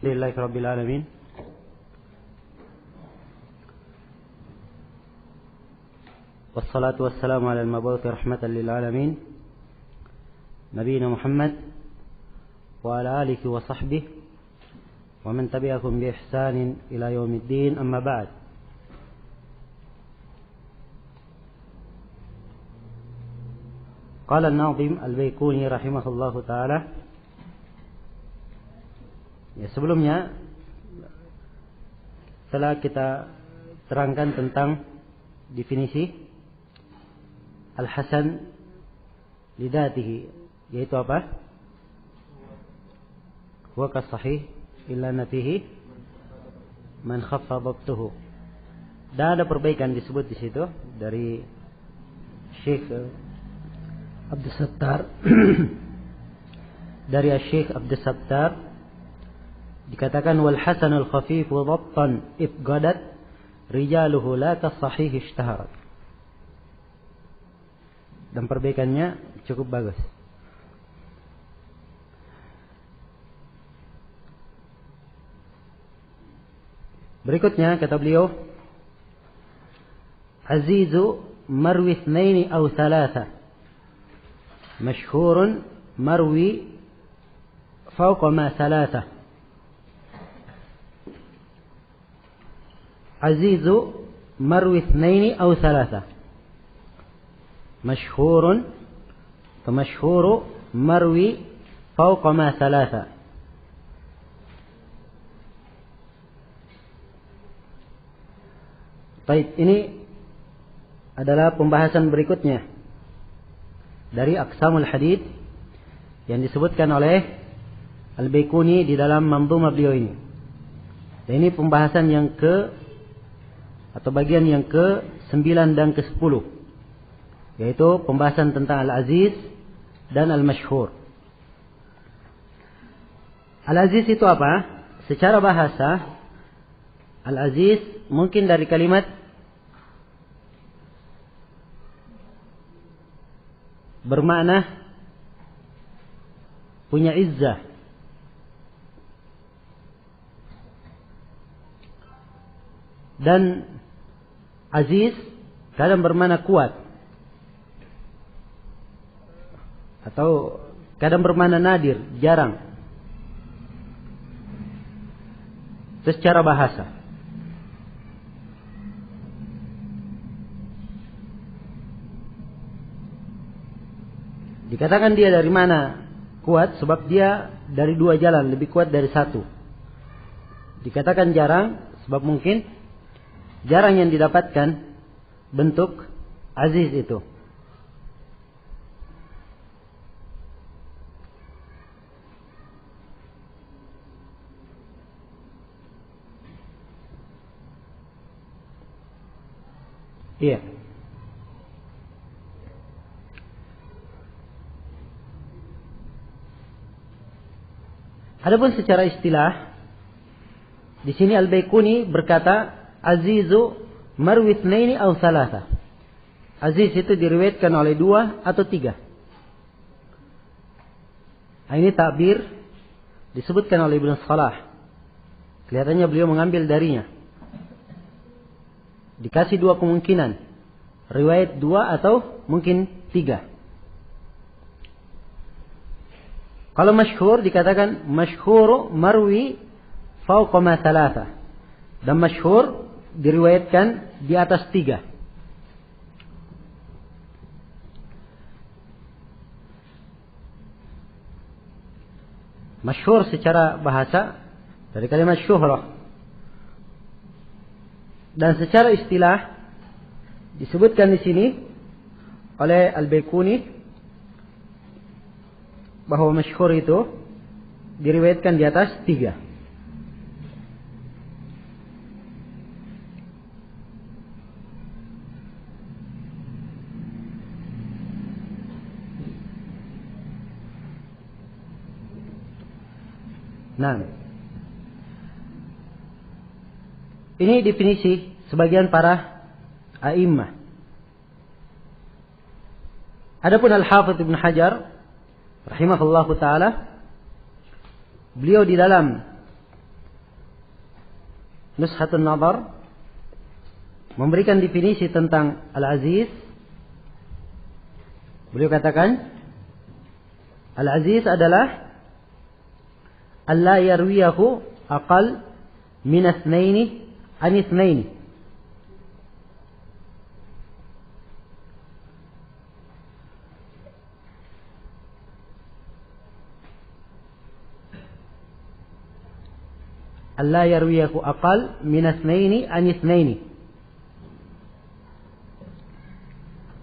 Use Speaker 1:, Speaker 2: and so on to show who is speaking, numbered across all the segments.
Speaker 1: Alhamdulillahi Rabbil Alamin. Wassalatu wassalamu ala al-mabuthi rahmatan lil alamin Nabiyina Muhammad wa ala alihi wa sahbihi wa man tabi'ahum bi ihsanin ila yaumiddin, amma ba'd. Qala an-Nadhim al-Baykuni rahimahullahu ta'ala. Ya, sebelumnya setelah kita terangkan tentang definisi al-hasan lidatihi, yaitu apa? Huwa kas-sahih illa nafihi man khaffa dhabtuhu. Dan ada perbaikan disebut di situ dari Syekh Abdus Sattar dari Syekh Abdus Sattar dikatakan wal hasanul khafif dhabtan ibgadat rijaluhu la kas-sahih ishtaharat. Dan perbaikannya cukup bagus. Berikutnya kata beliau, azizu marwi ithnaini aw thalatha, mashhurun marwi fawqa ma thalatha. Azizu marwi ithnaini aw thalatha, mashhurun famashhuru marwi fawqa ma thalatha. Baik, ini adalah pembahasan berikutnya dari aqsamul hadits yang disebutkan oleh Al-Baykuni di dalam manzumah beliau ini. Dan ini pembahasan yang bagian yang ke-9 dan ke-10, yaitu pembahasan tentang Al-Aziz dan Al-Mashhur. Al-Aziz itu apa? Secara bahasa, Al-Aziz mungkin dari kalimat bermakna punya izzah. Dan aziz kadang bermakna kuat, atau kadang bermakna nadir, jarang. Itu secara bahasa. Dikatakan dia dari mana kuat, sebab dia dari dua jalan, lebih kuat dari satu. Dikatakan jarang, sebab mungkin jarang yang didapatkan bentuk aziz itu. Iya. Adapun secara istilah, di sini Al-Baykuni berkata azizu marwi itsnaini aw thalatha. Aziz itu diriwayatkan oleh 2 atau 3. Ini takbir disebutkan oleh Ibnu Salah. Kelihatannya beliau mengambil darinya. Dikasih 2 kemungkinan, riwayat 2 atau mungkin 3. Kalau masyhur dikatakan masyhuru marwi fawqa ma thalatha. Dan masyhur diriwayatkan di atas 3. Masyhur secara bahasa dari kalimat syuhrah. Dan secara istilah disebutkan di sini oleh Al-Baykuni bahwa masyhur itu diriwayatkan di atas 3. Nah, ini definisi sebagian para a'immah. Adapun Al-Hafidz Ibnu Hajar rahimahullahu ta'ala, beliau di dalam Nushatun Nadhar memberikan definisi tentang Al-Aziz. Beliau katakan, Al-Aziz adalah alla yarwiyahu aqal min itsnaini an itsnaini. Alla yarwiyahu aqal min itsnaini an itsnaini.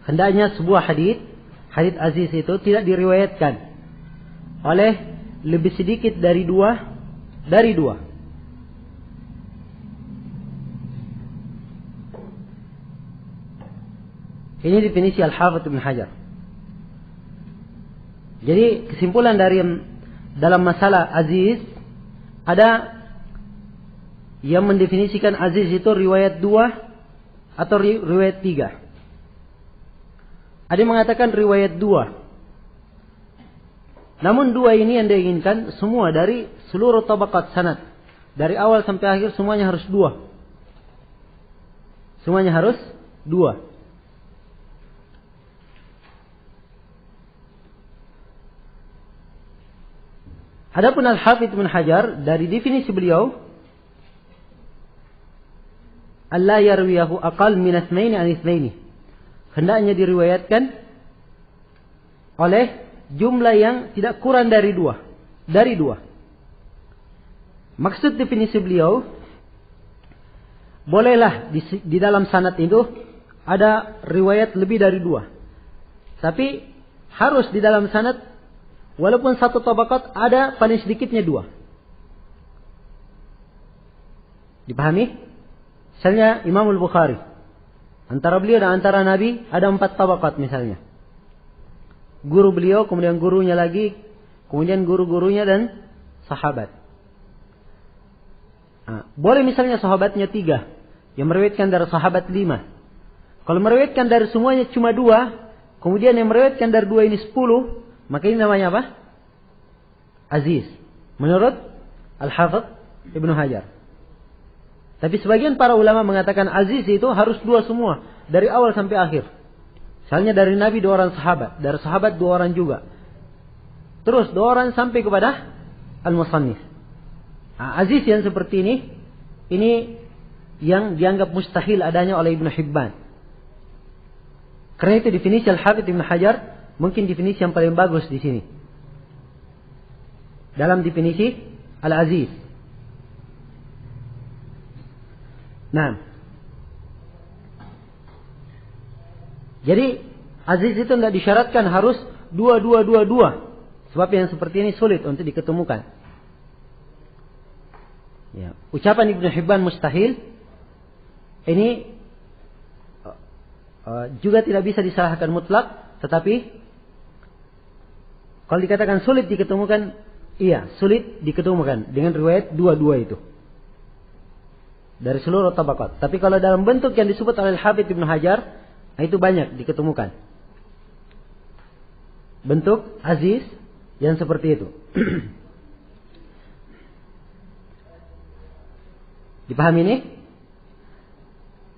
Speaker 1: Hendaknya sebuah hadits aziz itu tidak diriwayatkan oleh lebih sedikit dari dua. Ini definisi Al-Hafidz Ibnu Hajar. Jadi kesimpulan dari dalam masalah aziz, ada yang mendefinisikan aziz itu riwayat 2 atau riwayat 3. Ada yang mengatakan riwayat 2. Namun 2 ini yang diinginkan semua dari seluruh tabaqat sanad. Dari awal sampai akhir semuanya harus 2. Semuanya harus 2. Adapun Al-Hafidz Ibnu Hajar dari definisi beliau, alla yarwiyahu aqal min itsnaini an itsnaini. Hendaknya diriwayatkan oleh jumlah yang tidak kurang dari 2. Maksud definisi beliau, bolehlah di dalam sanad itu ada riwayat lebih dari 2. Tapi harus di dalam sanad walaupun satu tabaqat ada paling sedikitnya 2. Dipahami? Misalnya Imam Al-Bukhari, antara beliau dan antara Nabi ada 4 tabaqat misalnya. Guru beliau, kemudian gurunya lagi, kemudian guru-gurunya dan sahabat. Boleh misalnya sahabatnya 3, yang meriwayatkan dari sahabat 5. Kalau meriwayatkan dari semuanya cuma 2, kemudian yang meriwayatkan dari 2 ini 10, maka ini namanya apa? Aziz. Menurut Al-Hafidz Ibnu Hajar. Tapi sebagian para ulama mengatakan aziz itu harus 2 semua. Dari awal sampai akhir. Misalnya dari Nabi 2 orang sahabat. Dari sahabat 2 orang juga. Terus 2 orang sampai kepada Al-Musannif. Aziz yang seperti ini yang dianggap mustahil adanya oleh Ibnu Hibban. Karena itu definisi Al-Hafidz Ibnu Hajar mungkin definisi yang paling bagus di sini. Dalam definisi Al-Aziz. Nah, jadi aziz itu tidak disyaratkan harus 2. Sebab yang seperti ini sulit untuk diketemukan. Ya. Ucapan Ibnu Hibban mustahil ini juga tidak bisa disalahkan mutlak, tetapi kalau dikatakan sulit diketemukan, iya sulit diketemukan dengan riwayat 2 itu. Dari seluruh tabaqat. Tapi kalau dalam bentuk yang disebut oleh Al-Hafidz Ibnu Hajar, itu banyak diketemukan. Bentuk aziz yang seperti itu. Dipahami ini?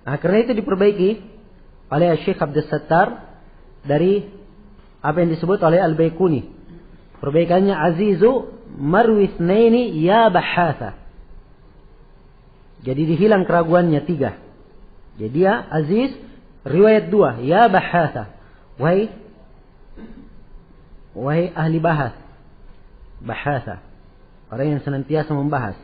Speaker 1: Karena itu diperbaiki oleh Syekh Abdus Sattar dari apa yang disebut oleh Al-Baikuni. Perbaikannya azizu marwi itsnaini ya bahatha. Jadi dihilang keraguannya 3. Jadi dia aziz riwayat 2 ya bahatha. Wahai ahli bahas. Bahatha. Orang yang senantiasa membahas.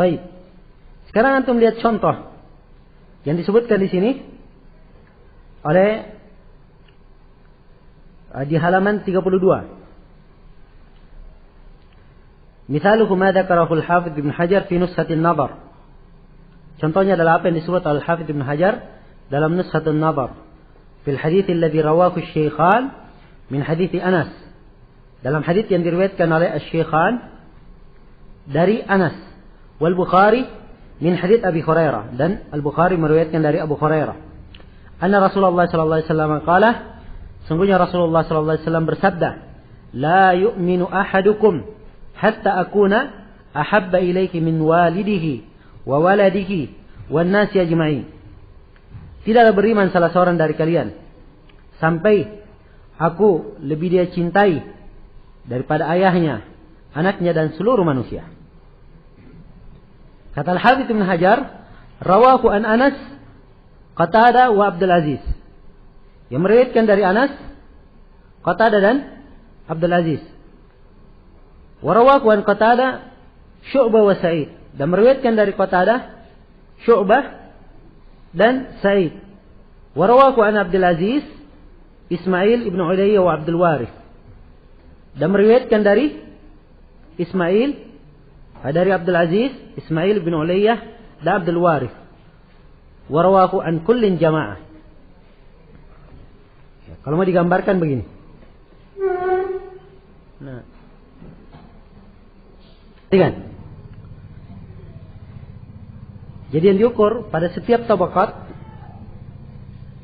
Speaker 1: Baik. Sekarang antum lihat contoh yang disebutkan di sini oleh di halaman 32. Misaluhu ma dzakarahu Al-Hafidz Ibnu Hajar fi Nushatin Nadhar. Contohnya adalah apa yang disebut oleh Al-Hafidz Ibnu Hajar dalam Nushatin Nadhar. Fil hadits alladhi rawahu Asy-Syaikhan min hadits Anas. Dalam hadits yang diriwayatkan oleh Asy-Syaikhan dari Anas. Wal Bukhari min hadits Abi Hurairah, dan Al-Bukhari meriwayatkan dari Abu Hurairah. anna Rasulullah sallallahu alaihi wasallam qala, sungguhnya Rasulullah sallallahu alaihi wasallam bersabda, la yu'minu ahadukum hatta akuna ahabba ilaiki min walidihi wa waladihi wan nasi ajma'in. Tidaklah beriman salah seorang dari kalian sampai aku lebih dia cintai daripada ayahnya, anaknya dan seluruh manusia. Kata Al-Hafidz Ibnu Hajar, rawahu an Anas, Qatadah wa Abdul Aziz. Yang meriwayatkan dari Anas, Qatadah dan Abdul Aziz. Wa rawahu an Qatadah Syu'bah wa Sa'id. Dan meriwayatkan dari Qatadah, Syu'bah dan Sa'id. Wa rawahu an Abdul Aziz, Ismail ibn Ulayya wa Abdul Warith. Dan meriwayatkan dari Ismail, dari Abdul Aziz, Ismail ibn Ulayya dan Abdul Warith. Wa rawahu an kullin jamaah. Ya, kalau mau digambarkan begini. Nah. Lihat. Jadi yang diukur pada setiap tabakat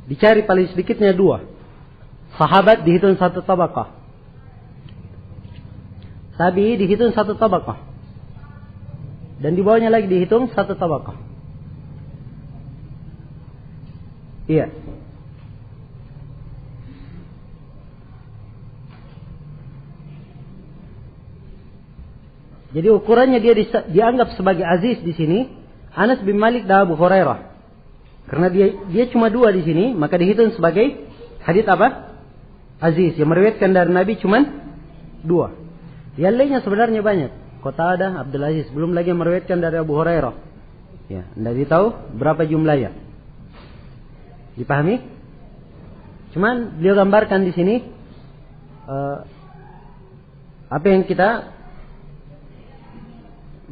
Speaker 1: dicari paling sedikitnya 2. Sahabat dihitung 1 tabaqah. Tabi'i dihitung 1 tabaqah. Dan di bawahnya lagi dihitung 1 tabaqah. Iya. Jadi ukurannya dia dianggap sebagai aziz di sini Anas bin Malik dan Abu Hurairah. Karena dia cuma 2 di sini, maka dihitung sebagai hadits apa? Aziz. Yang meriwayatkan dari Nabi cuma 2. Yang lainnya sebenarnya banyak. Qatadah, Abdul Aziz, belum lagi yang meriwayatkan dari Abu Hurairah. Ya, Anda tahu berapa jumlahnya? Dipahami? Cuman beliau gambarkan di sini apa yang kita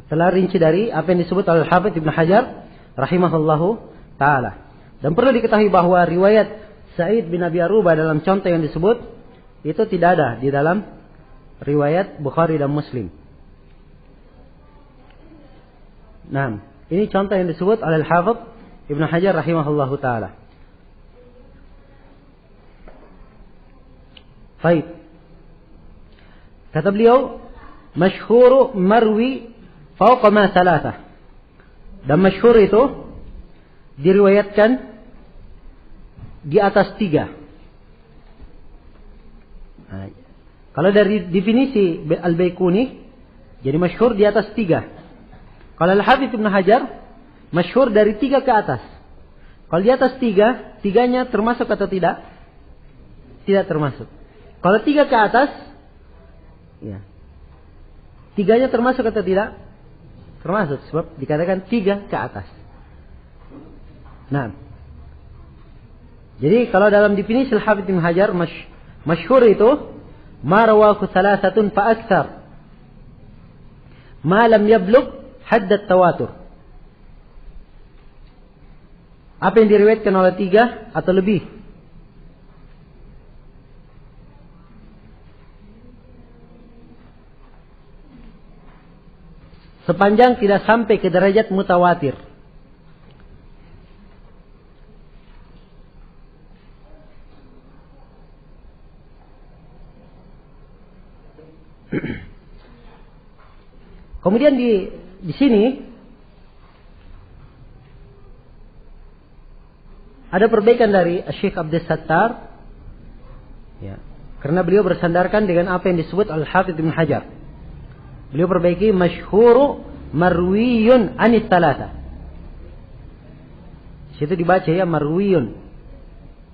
Speaker 1: telah rinci dari apa yang disebut oleh Al-Hafidz Ibnu Hajar rahimahullahu taala. Dan perlu diketahui bahwa riwayat Sa'id bin Abi Arubah dalam contoh yang disebut itu tidak ada di dalam riwayat Bukhari dan Muslim. Nah, ini contoh yang disebut oleh Al-Hafidz Ibnu Hajar rahimahullahu taala. Baik. Kata beliau, masyhur marwi fawqa ma thalathah. Dan masyhur itu diriwayatkan di atas 3. Nah, kalau dari definisi Al-Baikuni, jadi masyhur di atas 3. Kalau Al-Hafidz Ibnu Hajar, masyhur dari 3 ke atas. Kalau di atas 3, 3-nya termasuk atau tidak? Tidak termasuk. Kalau 3 ke atas, ya, 3-nya termasuk atau tidak? Termasuk, sebab dikatakan 3 ke atas. Nah, jadi kalau dalam definisi Al-Hafidz Ibnu Hajar, masyhur itu ma rawahu thalathatun fa aktsar ma lam yablugh hadd at-tawatur. Apa yang diriwayatkan oleh 3 atau lebih sepanjang tidak sampai ke derajat mutawatir. Kemudian di sini ada perbaikan dari Syekh Abdus Sattar, ya, karena beliau bersandarkan dengan apa yang disebut Al-Hafidz Ibnu Hajar. Beliau perbaiki masyhuru marwiyun anit thalatha. Situ dibaca ya marwiyun,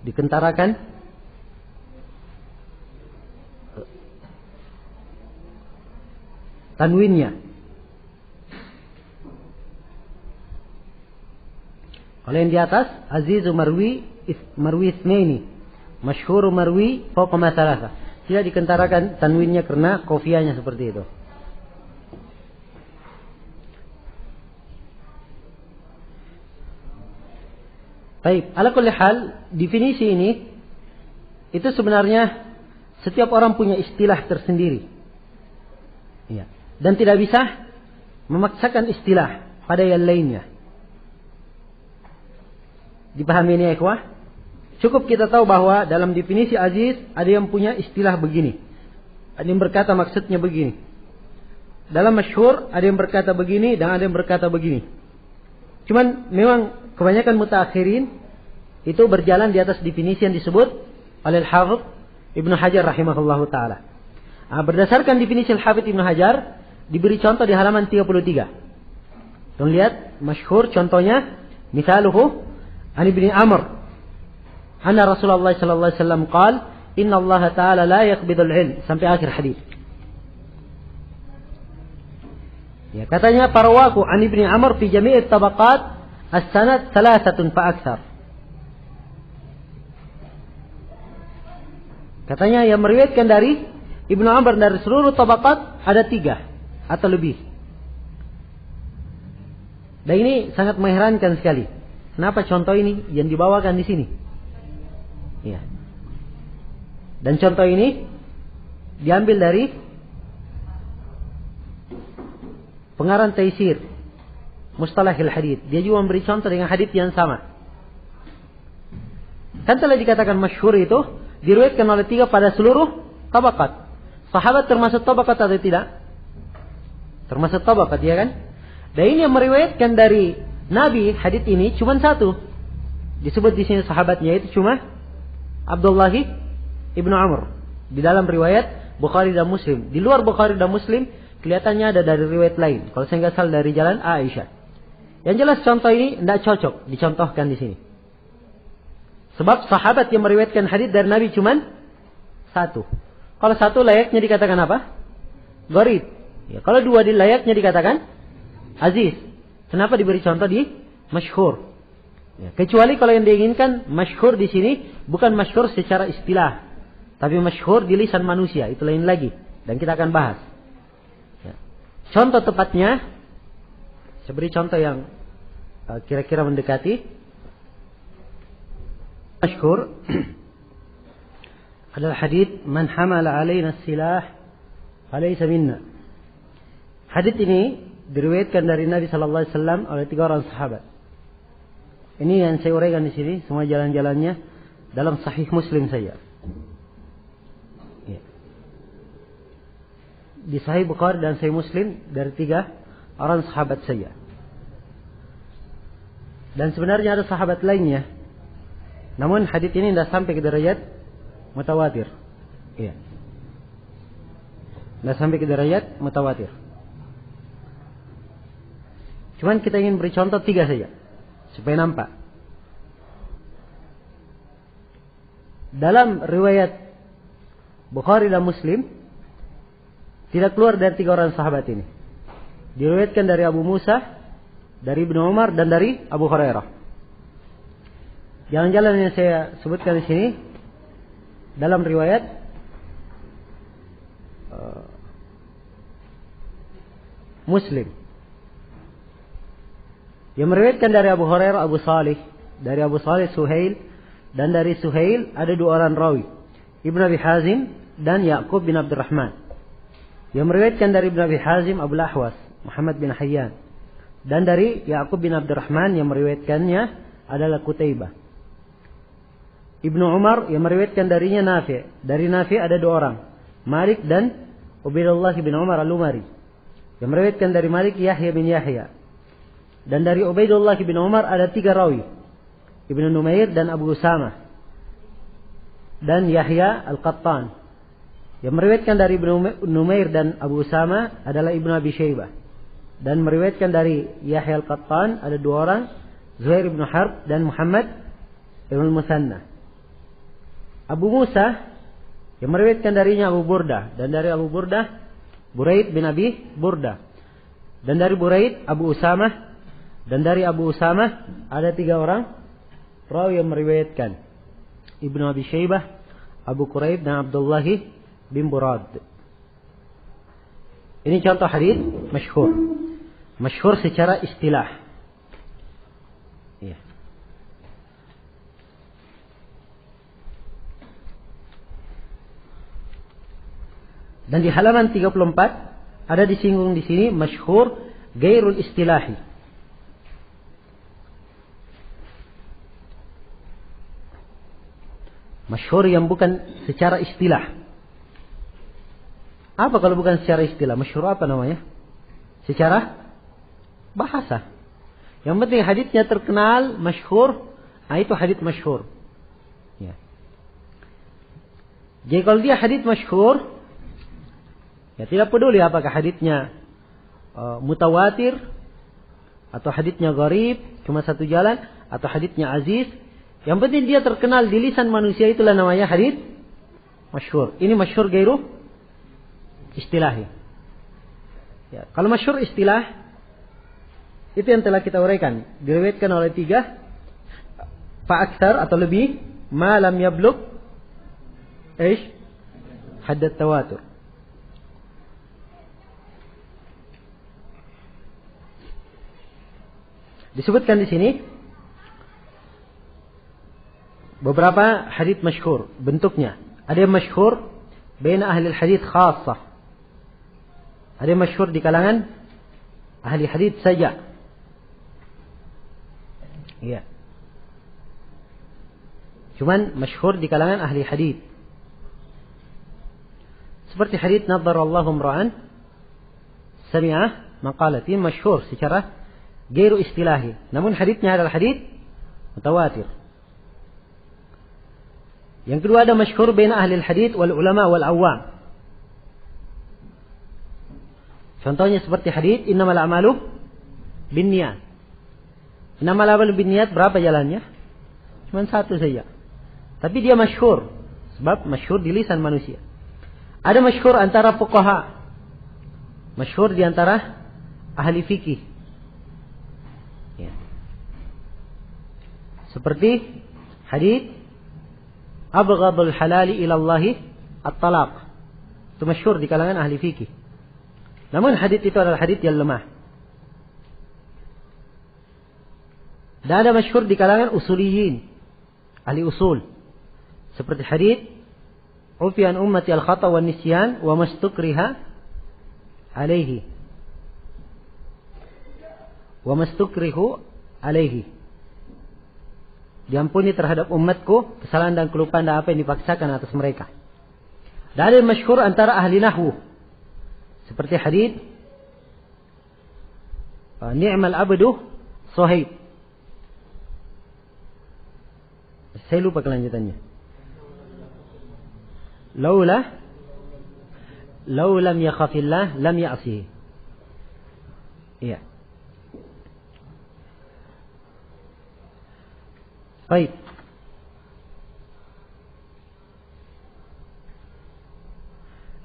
Speaker 1: dikentarakan tanwinnya. Kalau yang di atas azizu marwi itsnaini, masyhuru marwi fawqa ma thalatha. Tidak dikentarakan tanwinnya karena qafiyahnya seperti itu. Baik, ala kulli hal, definisi ini itu sebenarnya setiap orang punya istilah tersendiri. Ya. Dan tidak bisa memaksakan istilah pada yang lainnya. Dipahami ini ya ikhwah? Cukup kita tahu bahwa dalam definisi aziz ada yang punya istilah begini. Ada yang berkata maksudnya begini. Dalam masyhur ada yang berkata begini dan ada yang berkata begini. Cuman memang kebanyakan mutaakhirin itu berjalan di atas definisi yang disebut oleh Al-Hafidz Ibnu Hajar rahimahullahu taala. Berdasarkan definisi Al-Hafidz Ibnu Hajar diberi contoh di halaman 33. Tuh lihat masyhur contohnya, misaluhu an Ibnu Amr anna Rasulullah sallallahu alaihi wasallam qala inna Allah taala la yaqbidul ilm sampai akhir hadis. Ya, katanya parawaku an Ibnu Amr fi jami' at-tabaqat as-sanad 3 fa akthar. Katanya yang meriwayatkan dari Ibnu Amr dari seluruh tabaqat ada 3 atau lebih. Dan ini sangat mengherankan sekali. Kenapa contoh ini yang dibawakan di sini? Ya. Dan contoh ini diambil dari pengarang Taisir Mustalahil Hadits. Dia juga memberi contoh dengan hadits yang sama. Kan telah dikatakan masyhur itu diriwayatkan oleh 3 pada seluruh tabaqat. Sahabat termasuk tabaqat atau tidak? Termasuk tabaqat, ya kan? Dan ini yang meriwayatkan dari Nabi hadits ini cuma 1. Disebut di sini sahabatnya itu cuma Abdullah ibnu Amr. Di dalam riwayat Bukhari dan Muslim. Di luar Bukhari dan Muslim kelihatannya ada dari riwayat lain. Kalau saya nggak salah dari jalan Aisyah. Yang jelas contoh ini tidak cocok dicontohkan di sini. Sebab sahabat yang meriwayatkan hadits dari Nabi cuma 1. Kalau 1 layaknya dikatakan apa? Gharib. Ya, kalau 2 layaknya dikatakan aziz. Kenapa diberi contoh di masyhur? Ya, kecuali kalau yang diinginkan masyhur di sini bukan masyhur secara istilah, tapi masyhur di lisan manusia, itu lain lagi. Dan kita akan bahas. Ya. Contoh tepatnya, saya beri contoh yang kira-kira mendekati. Masyhur adalah hadits man hamala alaina silah falaysa minna. Hadits ini diriwayatkan dari Nabi sallallahu alaihi wasallam oleh 3 orang sahabat. Ini yang saya uraikan di sini, semua jalan-jalannya dalam Sahih Muslim saya. Ya. Di Sahih Bukhari dan Sahih Muslim dari 3 orang sahabat saya. Dan sebenarnya ada sahabat lainnya. Namun hadits ini tidak sampai ke derajat mutawatir. Iya. Tidak sampai ke derajat mutawatir. Cuman kita ingin beri contoh 3 saja. Supaya nampak. Dalam riwayat Bukhari dan Muslim tidak keluar dari 3 orang sahabat ini. Diriwayatkan dari Abu Musa, dari Ibnu Umar dan dari Abu Hurairah. Jalan-jalan yang saya sebutkan di sini dalam riwayat Muslim. Yang meriwayatkan dari Abu Hurairah Abu Salih, dari Abu Salih Suhail, dan dari Suhail ada 2 orang rawi, Ibnu Abi Hazim dan Ya'qub bin Abdurrahman. Yang meriwayatkan dari Ibnu Abi Hazim Abu Ahwas Muhammad bin Hayyan, dan dari Ya'qub bin Abdurrahman yang meriwayatkannya adalah Qutaibah. Ibnu Umar yang meriwayatkan darinya Nafi'. Dari Nafi' ada 2 orang, Malik dan Ubaidullah bin Umar Al-Umari. Yang meriwayatkan dari Malik Yahya bin Yahya. Dan dari Ubaidullah bin Umar ada 3 rawi, Ibnu Numair dan Abu Usama dan Yahya Al-Qattan. Yang meriwayatkan dari Ibnu Numair dan Abu Usama adalah Ibnu Abi Syaibah. Dan meriwayatkan dari Yahya Al-Qattan ada 2 orang, Zuhair bin Harb dan Muhammad ibn Musanna. Abu Musa yang meriwayatkan darinya Abu Burdah, dan dari Abu Burdah Buraid bin Abi Burdah, dan dari Buraid Abu Usamah, dan dari Abu Usamah ada 3 orang rawi yang meriwayatkan, Ibnu Abi Syaibah, Abu Quraib dan Abdullah bin Burad. Ini contoh hadits masyhur. Masyhur secara istilah. Ya. Dan di halaman 34 ada disinggung di sini masyhur gairul istilahi. Masyhur yang bukan secara istilah. Apa kalau bukan secara istilah? Masyhur apa namanya? Secara bahasa. Yang penting haditsnya terkenal, masyhur, nah itu hadits masyhur. Ya. Jadi kalau dia hadits masyhur, ya tidak peduli apakah haditsnya mutawatir atau haditsnya gharib, cuma satu jalan, atau haditsnya aziz. Yang penting dia terkenal di lisan manusia, itulah namanya hadits masyhur. Ini masyhur gairu istilahi. Ya, kalau masyhur istilah, itu yang telah kita uraikan. Diriwayatkan oleh 3 fa'aktsar atau lebih, ma lam yablugh hadd at-tawatur. Disebutkan di sini beberapa hadits masyhur bentuknya. Ada yang masyhur baina ahli hadits khassah. Ada yang masyhur di kalangan ahli hadits saja. Iya. Cuman masyhur di kalangan ahli hadits. Seperti hadits nadharallahu imra'an sami'ah maqalatin, masyhur secara gairu istilahi. Namun haditsnya adalah hadits mutawatir. Yang kedua ada masyhur baina ahli hadits wal ulama wal awam. Contohnya seperti hadits innamal a'malu binniyat. Innamal a'malu binniyat, berapa jalannya? Cuma satu saja. Tapi dia masyhur sebab masyhur di lisan manusia. Ada masyhur antara fuqaha. Masyhur di antara ahli fikih. Ya. Seperti hadits abghadul halali ilallahi at-talaq. Itu masyhur di kalangan ahli fikih. Namun hadits itu adalah hadits yang lemah. Dan ada masyhur di kalangan usuliyin, ahli usul. Seperti hadits ufian ummati al-khata wa nisyan wa mastukriha alaihi. Wa mastukrihu alaihi. Diampuni terhadap umatku kesalahan dan kelupaan dan apa yang dipaksakan atas mereka. Dan ada yang masyhur antara ahli nahwu. Seperti hadits ni'mal abdu Suhaib. Saya lupa kelanjutannya. Lau lam yakhafillah lam ya'sihi. Iya. Baik.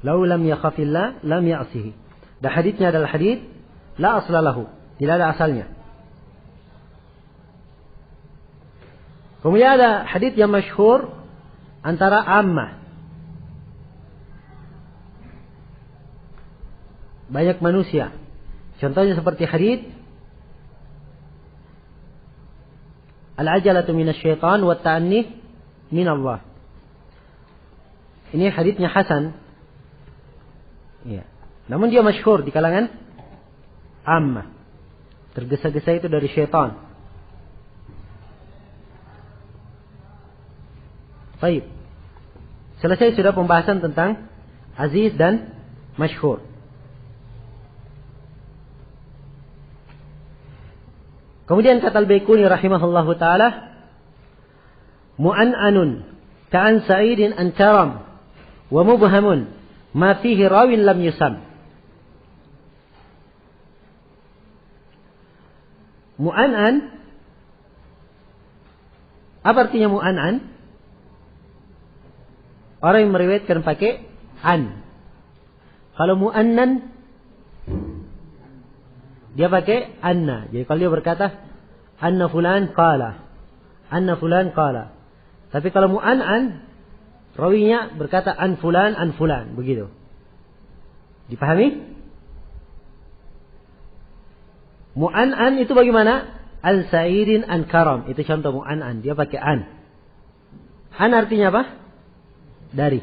Speaker 1: Lau lam yakhafillah lam ya'sihi. Dan haditsnya adalah hadits la asla lahu, tidak ada asalnya. Kemudian ada hadits yang masyhur antara ammah, banyak manusia. Contohnya seperti hadits al-ajalatu minasyaitan wa ta'anni minallah. Ini haditsnya hasan. Ya. Namun dia masyhur di kalangan ammah. Tergesa-gesa itu dari syaitan. Baik. Selesai sudah pembahasan tentang aziz dan masyhur. Kemudian kata Al-Baiquni rahimahullahu taala, mu'an'anun ka'an sa'idin an karam wa mubhamun ma fihi rawin lam yusam. Mu'an'an, apa artinya mu'an'an? Orang yang meriwayatkan pakai an. Kalau mu'annan dia pakai anna. Jadi kalau dia berkata anna fulan qala, anna fulan qala. Tapi kalau mu'an'an, rawinya berkata an fulan, begitu. Dipahami? Mu'an'an itu bagaimana? An sa'idin an karam. Itu contoh mu'an'an. Dia pakai an. An artinya apa? Dari.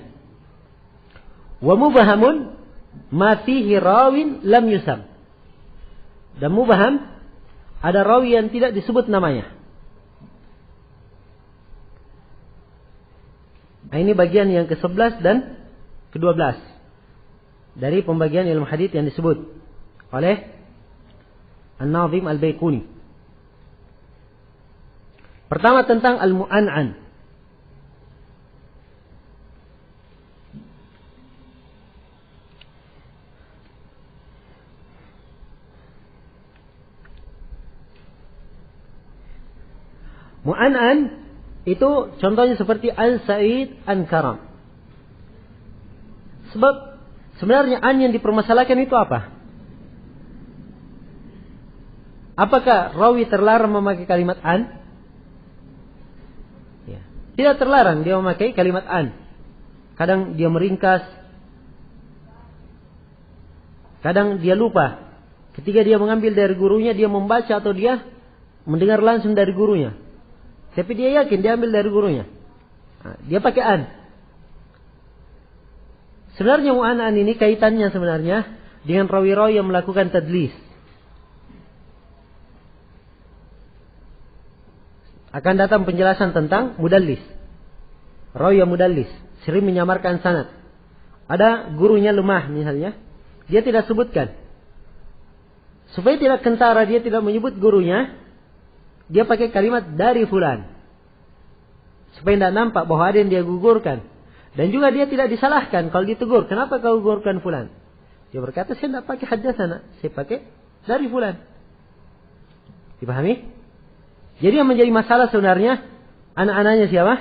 Speaker 1: Wa mubhamun ma fihi rawin lam yusam. Dan mubham ada rawi yang tidak disebut namanya. Nah, ini bagian yang ke-11 dan ke-12 dari pembagian ilmu hadits yang disebut oleh An-Nazim Al-Baiquni. Pertama tentang al-mu'an'an. Mu'an'an itu contohnya seperti An-Sa'id, An-Karam. Sebab sebenarnya an yang dipermasalahkan itu apa? Apakah rawi terlarang memakai kalimat an? Ya. Tidak terlarang dia memakai kalimat an. Kadang dia meringkas. Kadang dia lupa. Ketika dia mengambil dari gurunya, dia membaca atau dia mendengar langsung dari gurunya. Tapi dia yakin dia ambil dari gurunya. Nah, dia pakai an. Sebenarnya mu'an'an ini kaitannya sebenarnya dengan rawi-rawi yang melakukan tadlis. Akan datang penjelasan tentang mudallis. Rawi yang mudallis, sering menyamarkan sanad. Ada gurunya lemah misalnya, dia tidak sebutkan. Supaya tidak kentara dia tidak menyebut gurunya, dia pakai kalimat dari fulan. Supaya tidak nampak bahwa ada yang dia gugurkan. Dan juga dia tidak disalahkan kalau ditegur. Kenapa kau gugurkan fulan? Dia berkata, saya tidak pakai haddatsana, saya pakai dari fulan. Dipahami? Jadi yang menjadi masalah sebenarnya anak-anaknya siapa?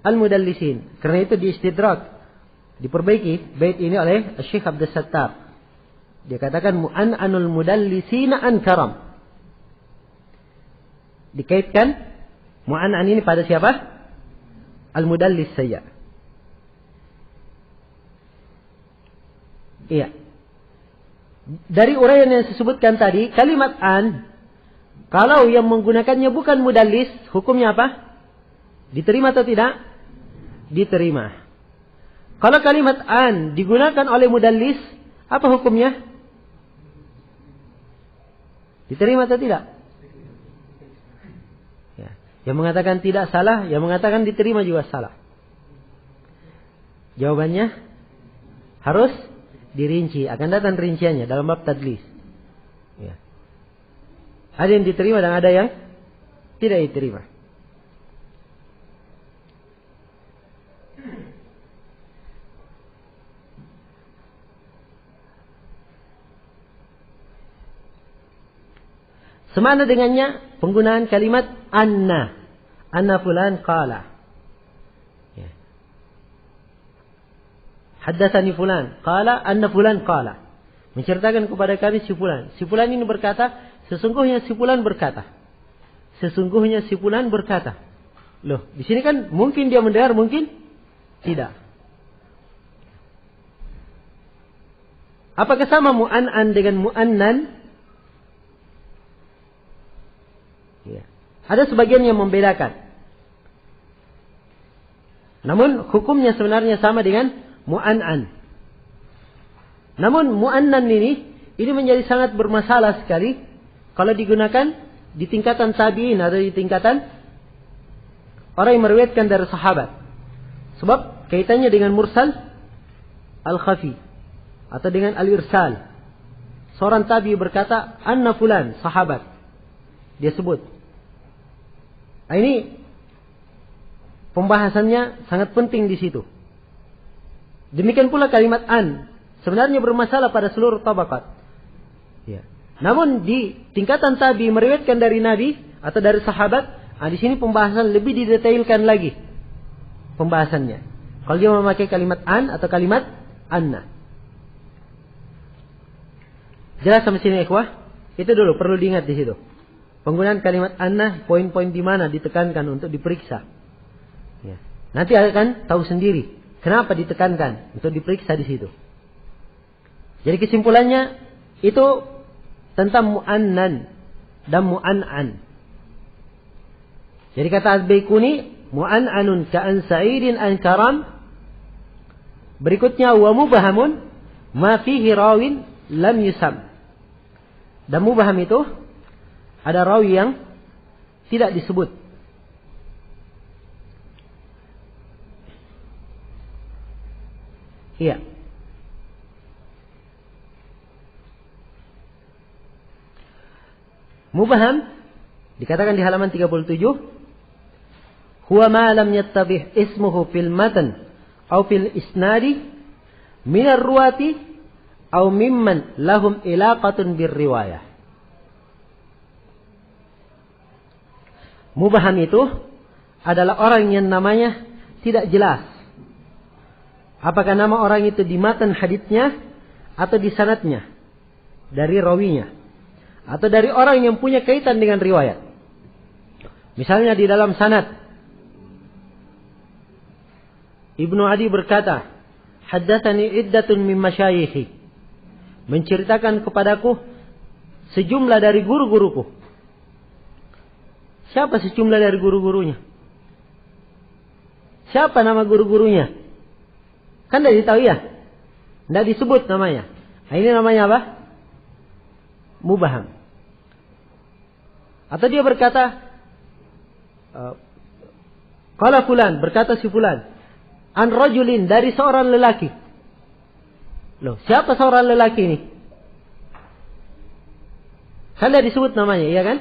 Speaker 1: Al-mudallisin. Karena itu diistidrak, diperbaiki bait ini oleh Syekh Abdus Sattar. Dia katakan mu'an'anul mudallisina an-karam. Dikaitkan mu'an'an ini pada siapa? Al-mudallis saja. Iya. Dari uraian yang disebutkan tadi, kalimat an, kalau yang menggunakannya bukan mudallis, hukumnya apa? Diterima atau tidak? Diterima. Kalau kalimat an digunakan oleh mudallis, apa hukumnya? Diterima atau tidak? Ya. Yang mengatakan tidak salah, yang mengatakan diterima juga salah. Jawabannya harus dirinci, akan datang rinciannya dalam bab tadlis. Ya. Ada yang diterima dan ada yang tidak diterima. Semana dengannya penggunaan kalimat anna. Anna fulan qala. Haddatsani fulan qala anna fulan qala. Menceritakan kepada kami si fulan. Si fulan ini berkata, sesungguhnya si fulan berkata. Sesungguhnya si fulan berkata. Loh, di sini kan mungkin dia mendengar, mungkin tidak. Apakah sama mu'an'an dengan mu'annan? Ya. Ada sebagian yang membedakan. Namun hukumnya sebenarnya sama dengan mu'an'an. Namun mu'annan ini menjadi sangat bermasalah sekali kalau digunakan di tingkatan tabi'in atau di tingkatan orang yang meriwayatkan dari sahabat. Sebab kaitannya dengan mursal al-khafi atau dengan al-irsal. Seorang tabi'i berkata anna fulan, sahabat. Dia sebut. Nah, ini pembahasannya sangat penting di situ. Demikian pula kalimat an sebenarnya bermasalah pada seluruh tabaqat. Ya. Namun di tingkatan tabi meriwayatkan dari Nabi atau dari sahabat, di sini pembahasan lebih didetailkan lagi pembahasannya. Kalau dia memakai kalimat an atau kalimat anna. Jelas sampai sini ikhwah? Itu dulu perlu diingat di situ. Penggunaan kalimat anna, poin-poin di mana ditekankan untuk diperiksa. Ya. Nanti akan tahu sendiri kenapa ditekankan untuk diperiksa di situ. Jadi kesimpulannya itu tentang mu'annan dan mu'an'an. Jadi kata Al-Baiquni, mu'an'anun ka'an sa'idin an karam. Berikutnya wa mubahamun ma fihi rawin lam yusam. Dan mubaham itu ada rawi yang tidak disebut. Iya. Mubham dikatakan di halaman 37, huwa ma lam yattabih ismuhu fil matan aw fil isnadi min ar-ruwati aw mimman lahum ilaqatun bir riwayah. Mubham itu adalah orang yang namanya tidak jelas. Apakah nama orang itu di matan haditsnya atau di sanadnya, dari rawinya, atau dari orang yang punya kaitan dengan riwayat. Misalnya di dalam sanad, Ibnu Adi berkata, haddatsani iddatun min masyayikhi, menceritakan kepadaku sejumlah dari guru-guruku. Siapa sejumlah dari guru-gurunya? Siapa nama guru-gurunya? Kan tidak ditahu ya? Tidak disebut namanya. Nah, ini namanya apa? Mubham. Atau dia berkata, qala fulan, berkata si fulan, an rajulin, dari seorang lelaki. Loh, siapa seorang lelaki ini? Kan tidak disebut namanya, iya kan?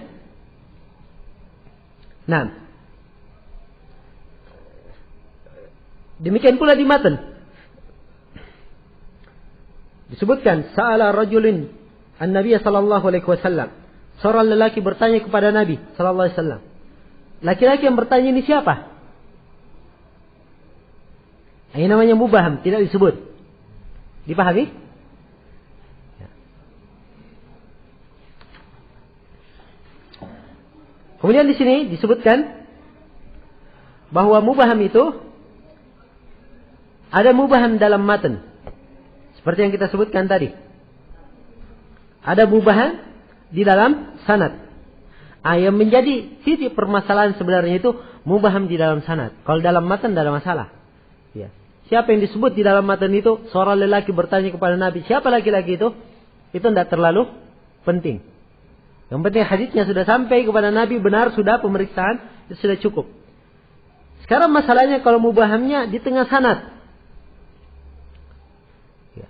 Speaker 1: Nah, demikian pula di matan disebutkan, sa'ala rajulin an-nabiy sallallahu alaihi wasallam, seorang lelaki bertanya kepada Nabi sallallahu alaihi wasallam. Laki-laki yang bertanya ini siapa? Ini namanya mubham, tidak disebut. Dipahami? Kemudian di sini disebutkan bahwa mubham itu ada mubham dalam matan, seperti yang kita sebutkan tadi. Ada mubham di dalam sanad. Yang menjadi titik permasalahan sebenarnya itu mubham di dalam sanad. Kalau dalam matan tidak ada masalah. Ya. Siapa yang disebut di dalam matan itu? Seorang lelaki bertanya kepada Nabi. Siapa laki-laki itu? Itu tidak terlalu penting. Yang penting hadisnya sudah sampai kepada Nabi, benar sudah pemeriksaan, itu sudah cukup. Sekarang masalahnya kalau mubhamnya di tengah sanad. Ya.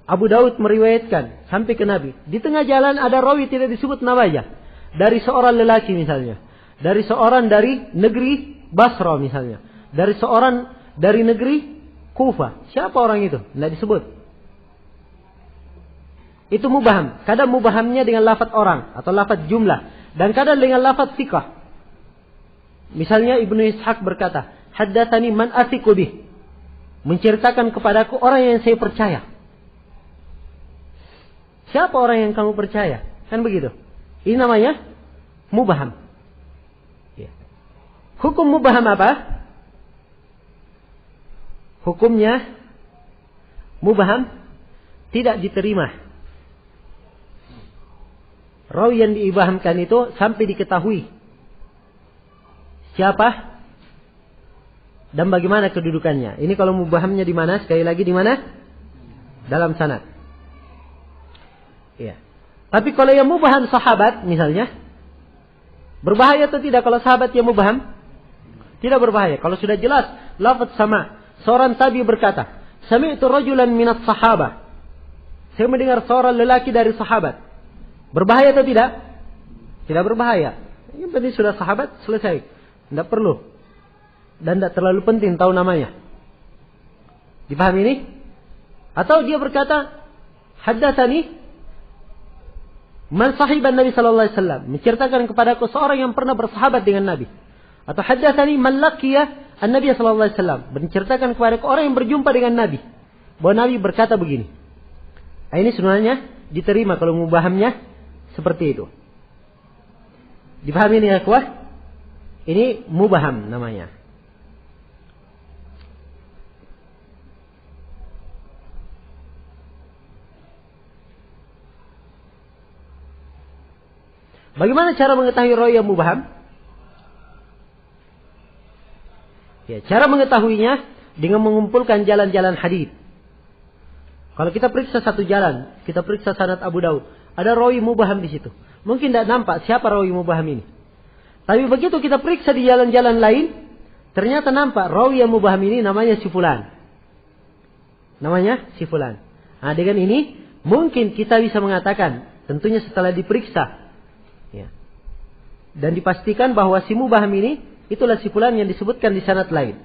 Speaker 1: Abu Daud meriwayatkan sampai ke Nabi. Di tengah jalan ada rawi tidak disebut namanya. Dari seorang lelaki misalnya. Dari seorang dari negeri Basra misalnya. Dari seorang dari negeri Kufa. Siapa orang itu? Tidak disebut. Itu mubham. Kadang mubhamnya dengan lafaz orang atau lafaz jumlah, dan kadang dengan lafaz thiqah. Misalnya Ibnu Ishaq berkata, haddatsani man athiqu bih, menceritakan kepadaku orang yang saya percaya. Siapa orang yang kamu percaya? Kan begitu. Ini namanya mubham. Ya. Hukum mubham apa? Hukumnya mubham tidak diterima. Rawi yang diibhamkan itu sampai diketahui siapa dan bagaimana kedudukannya. Ini kalau mubhamnya di mana? Sekali lagi di mana? Dalam sanad. Iya. Tapi kalau yang mubham sahabat misalnya, berbahaya atau tidak kalau sahabat yang mubham? Tidak berbahaya. Kalau sudah jelas lafaz sama. Seorang tabi berkata, sami'tu rajulan minas sahabah. Saya mendengar seorang lelaki dari sahabat. Berbahaya atau tidak? Tidak berbahaya. Yang penting sudah sahabat, selesai. Tidak perlu. Dan tidak terlalu penting tahu namanya. Dipahami ini? Atau dia berkata, haddatsani man sahiban Nabi sallallahu alaihi wasallam, menceritakan kepadaku seorang yang pernah bersahabat dengan Nabi. Atau haddatsani man laqiya an-Nabi sallallahu alaihi wasallam, menceritakan kepadaku orang yang berjumpa dengan Nabi, bahwa Nabi berkata begini. Ini sebenarnya diterima kalau mubhamnya seperti itu. Dipahami ini ya ikhwah? Ini mubham namanya. Bagaimana cara mengetahui rawi yang mubham? Ya, cara mengetahuinya dengan mengumpulkan jalan-jalan hadis. Kalau kita periksa satu jalan, kita periksa sanad Abu Daud, ada rawi mubham di situ. Mungkin tidak nampak siapa rawi mubham ini. Tapi begitu kita periksa di jalan-jalan lain, ternyata nampak rawi yang mubham ini namanya si fulan. namanya si fulan. Nah, dengan ini mungkin kita bisa mengatakan, tentunya setelah diperiksa, ya, dan dipastikan bahwa si mubham ini itulah si fulan yang disebutkan di sanad lain.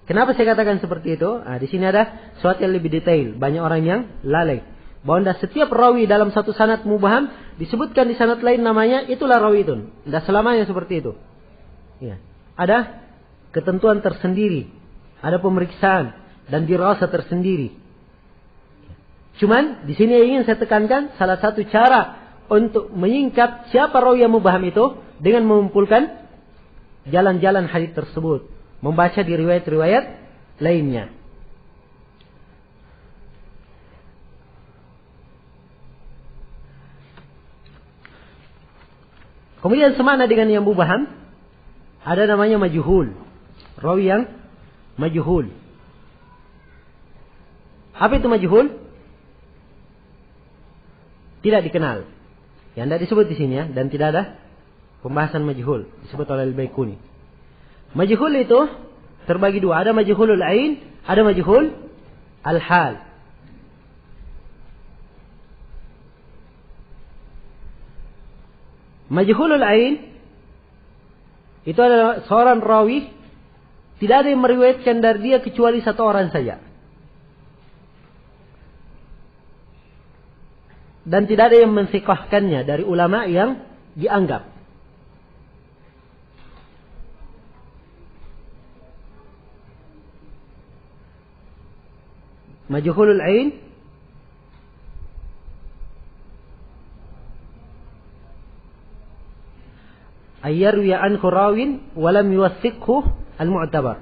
Speaker 1: Kenapa saya katakan seperti itu? Nah, di sini ada sesuatu yang lebih detail. Banyak orang yang lalai. Bahwa setiap rawi dalam satu sanad mubham disebutkan di sanad lain namanya, itulah rawi itu. Tidak selamanya seperti itu. Ya. Ada ketentuan tersendiri, ada pemeriksaan dan dirasa tersendiri. Cuman di sini ingin saya tekankan salah satu cara untuk menyingkap siapa rawi yang mubham itu dengan mengumpulkan jalan-jalan hadits tersebut, membaca di riwayat-riwayat lainnya. Kemudian semana dengan yang mubham, ada namanya majhul. Rawi yang majhul. Apa itu majhul? Tidak dikenal. Yang tidak disebut di sini ya, dan tidak ada pembahasan majhul disebut oleh Al-Baiquni. Majhul itu terbagi dua, ada majhulul ain, ada majhul al-hal. Majhulul ain itu adalah seorang rawi tidak ada yang meriwayatkan dari dia kecuali satu orang saja. Dan tidak ada yang mensiqahkannya dari ulama yang dianggap. Majhulul ain ayyarwi anhu rawin walam yuwathiqhu al-mu'tabar.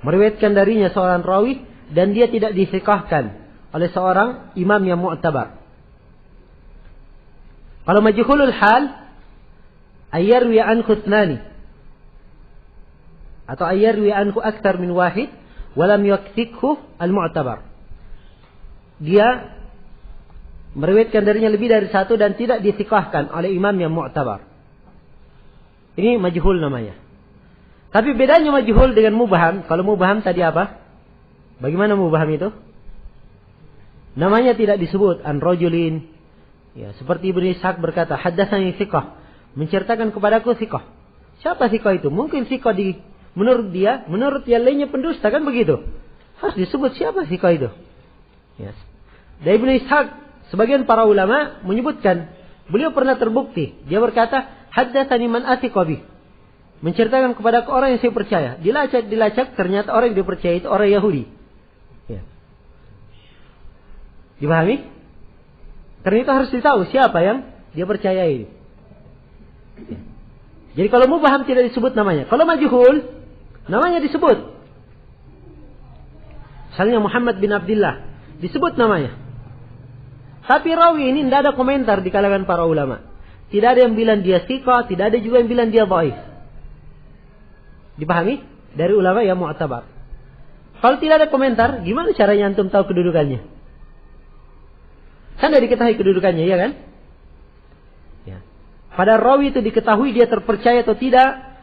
Speaker 1: Meriwayatkan darinya seorang rawi dan dia tidak disiqahkan oleh seorang imam yang mu'tabar. Kalau majhulul hal ayyarwi anhu ithnani atau ayyarwi anhu akthar min wahid walam yuwathiqhu al-mu'tabar. Dia meriwayatkan darinya lebih dari satu dan tidak disiqahkan oleh imam yang mu'tabar. Ini majhul namanya. Tapi bedanya majhul dengan mubham. Kalau mubham tadi apa? Bagaimana mubham itu? Namanya tidak disebut an rajulin. Ya, seperti Ibnu Ishaq berkata, haddatsani thiqah, menceritakan kepadaku thiqah. Siapa thiqah itu? Mungkin thiqah menurut dia, menurut yang lainnya pendusta, kan begitu. Harus disebut siapa thiqah itu. Ya. Dari Ibnu Ishaq, sebagian para ulama menyebutkan, beliau pernah terbukti. Dia berkata, haddatsani man athiqa bih. Menceritakan kepada orang yang saya percaya. Dilacak, ternyata orang yang dipercaya itu orang Yahudi. Ya. Dipahami? Karena itu harus ditahu siapa yang dia percayai. Ya. Jadi kalau mubham tidak disebut namanya. Kalau majhul, namanya disebut. Misalnya Muhammad bin Abdullah, disebut namanya. Tapi rawi ini tidak ada komentar di kalangan para ulama. Tidak ada yang bilang dia thiqah, tidak ada juga yang bilang dia dhaif. Dipahami? Dari ulama yang mu'tabar. Kalau tidak ada komentar, gimana caranya antum tahu kedudukannya? Kan tidak diketahui kedudukannya, ya kan? Ya. Pada rawi itu diketahui dia terpercaya atau tidak,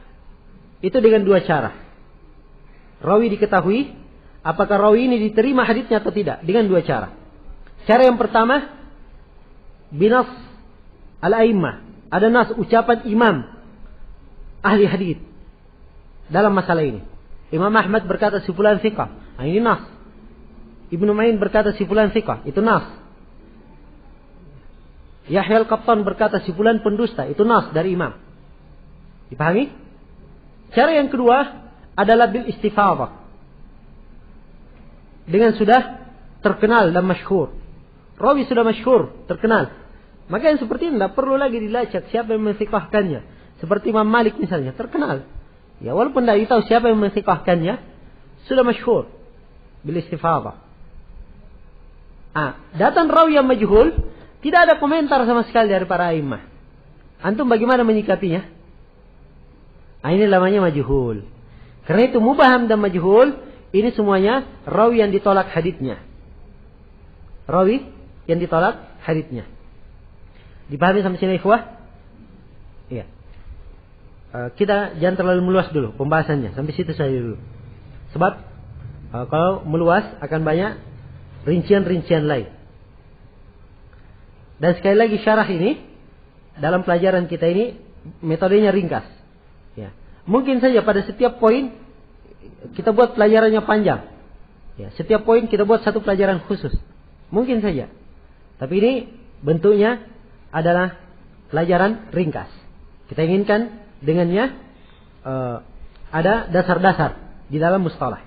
Speaker 1: itu dengan dua cara. Rawi diketahui, apakah rawi ini diterima haditsnya atau tidak, dengan dua cara. Cara yang pertama, binas al-a'immah. Ada nas, ucapan imam ahli hadits dalam masalah ini. Imam Ahmad berkata si fulan thiqah. Nah, ini nas. Ibnu Ma'in berkata si fulan thiqah. Itu nas. Yahya al-Qattan berkata si fulan pendusta. Itu nas dari imam. Dipahami? Cara yang kedua adalah bil istifadhah. Dengan sudah terkenal dan masyhur. Rawi sudah masyhur, terkenal. Maka yang seperti ini tidak perlu lagi dilacak siapa yang mensiqahkannya. Seperti Imam Malik misalnya, terkenal. Ya, walaupun tidak tahu siapa yang mensiqahkannya, sudah masyhur bil istifadhah. Datang rawi yang majhul, tidak ada komentar sama sekali dari para a'immah. Antum bagaimana menyikapinya? Ini namanya majhul. Karena itu mubham dan majhul ini semuanya rawi yang ditolak haditsnya. Rawi yang ditolak haditsnya. Dipahami sampai sini ikhwah? Iya. Kita jangan terlalu meluas dulu pembahasannya, sampai situ saja dulu. Sebab Kalau meluas akan banyak rincian-rincian lain. Dan sekali lagi syarah ini dalam pelajaran kita ini metodenya ringkas. Ya. Mungkin saja pada setiap poin kita buat pelajarannya panjang. Ya, setiap poin kita buat satu pelajaran khusus. Mungkin saja. Tapi ini bentuknya adalah pelajaran ringkas. Kita inginkan dengannya ada dasar-dasar di dalam mustalah.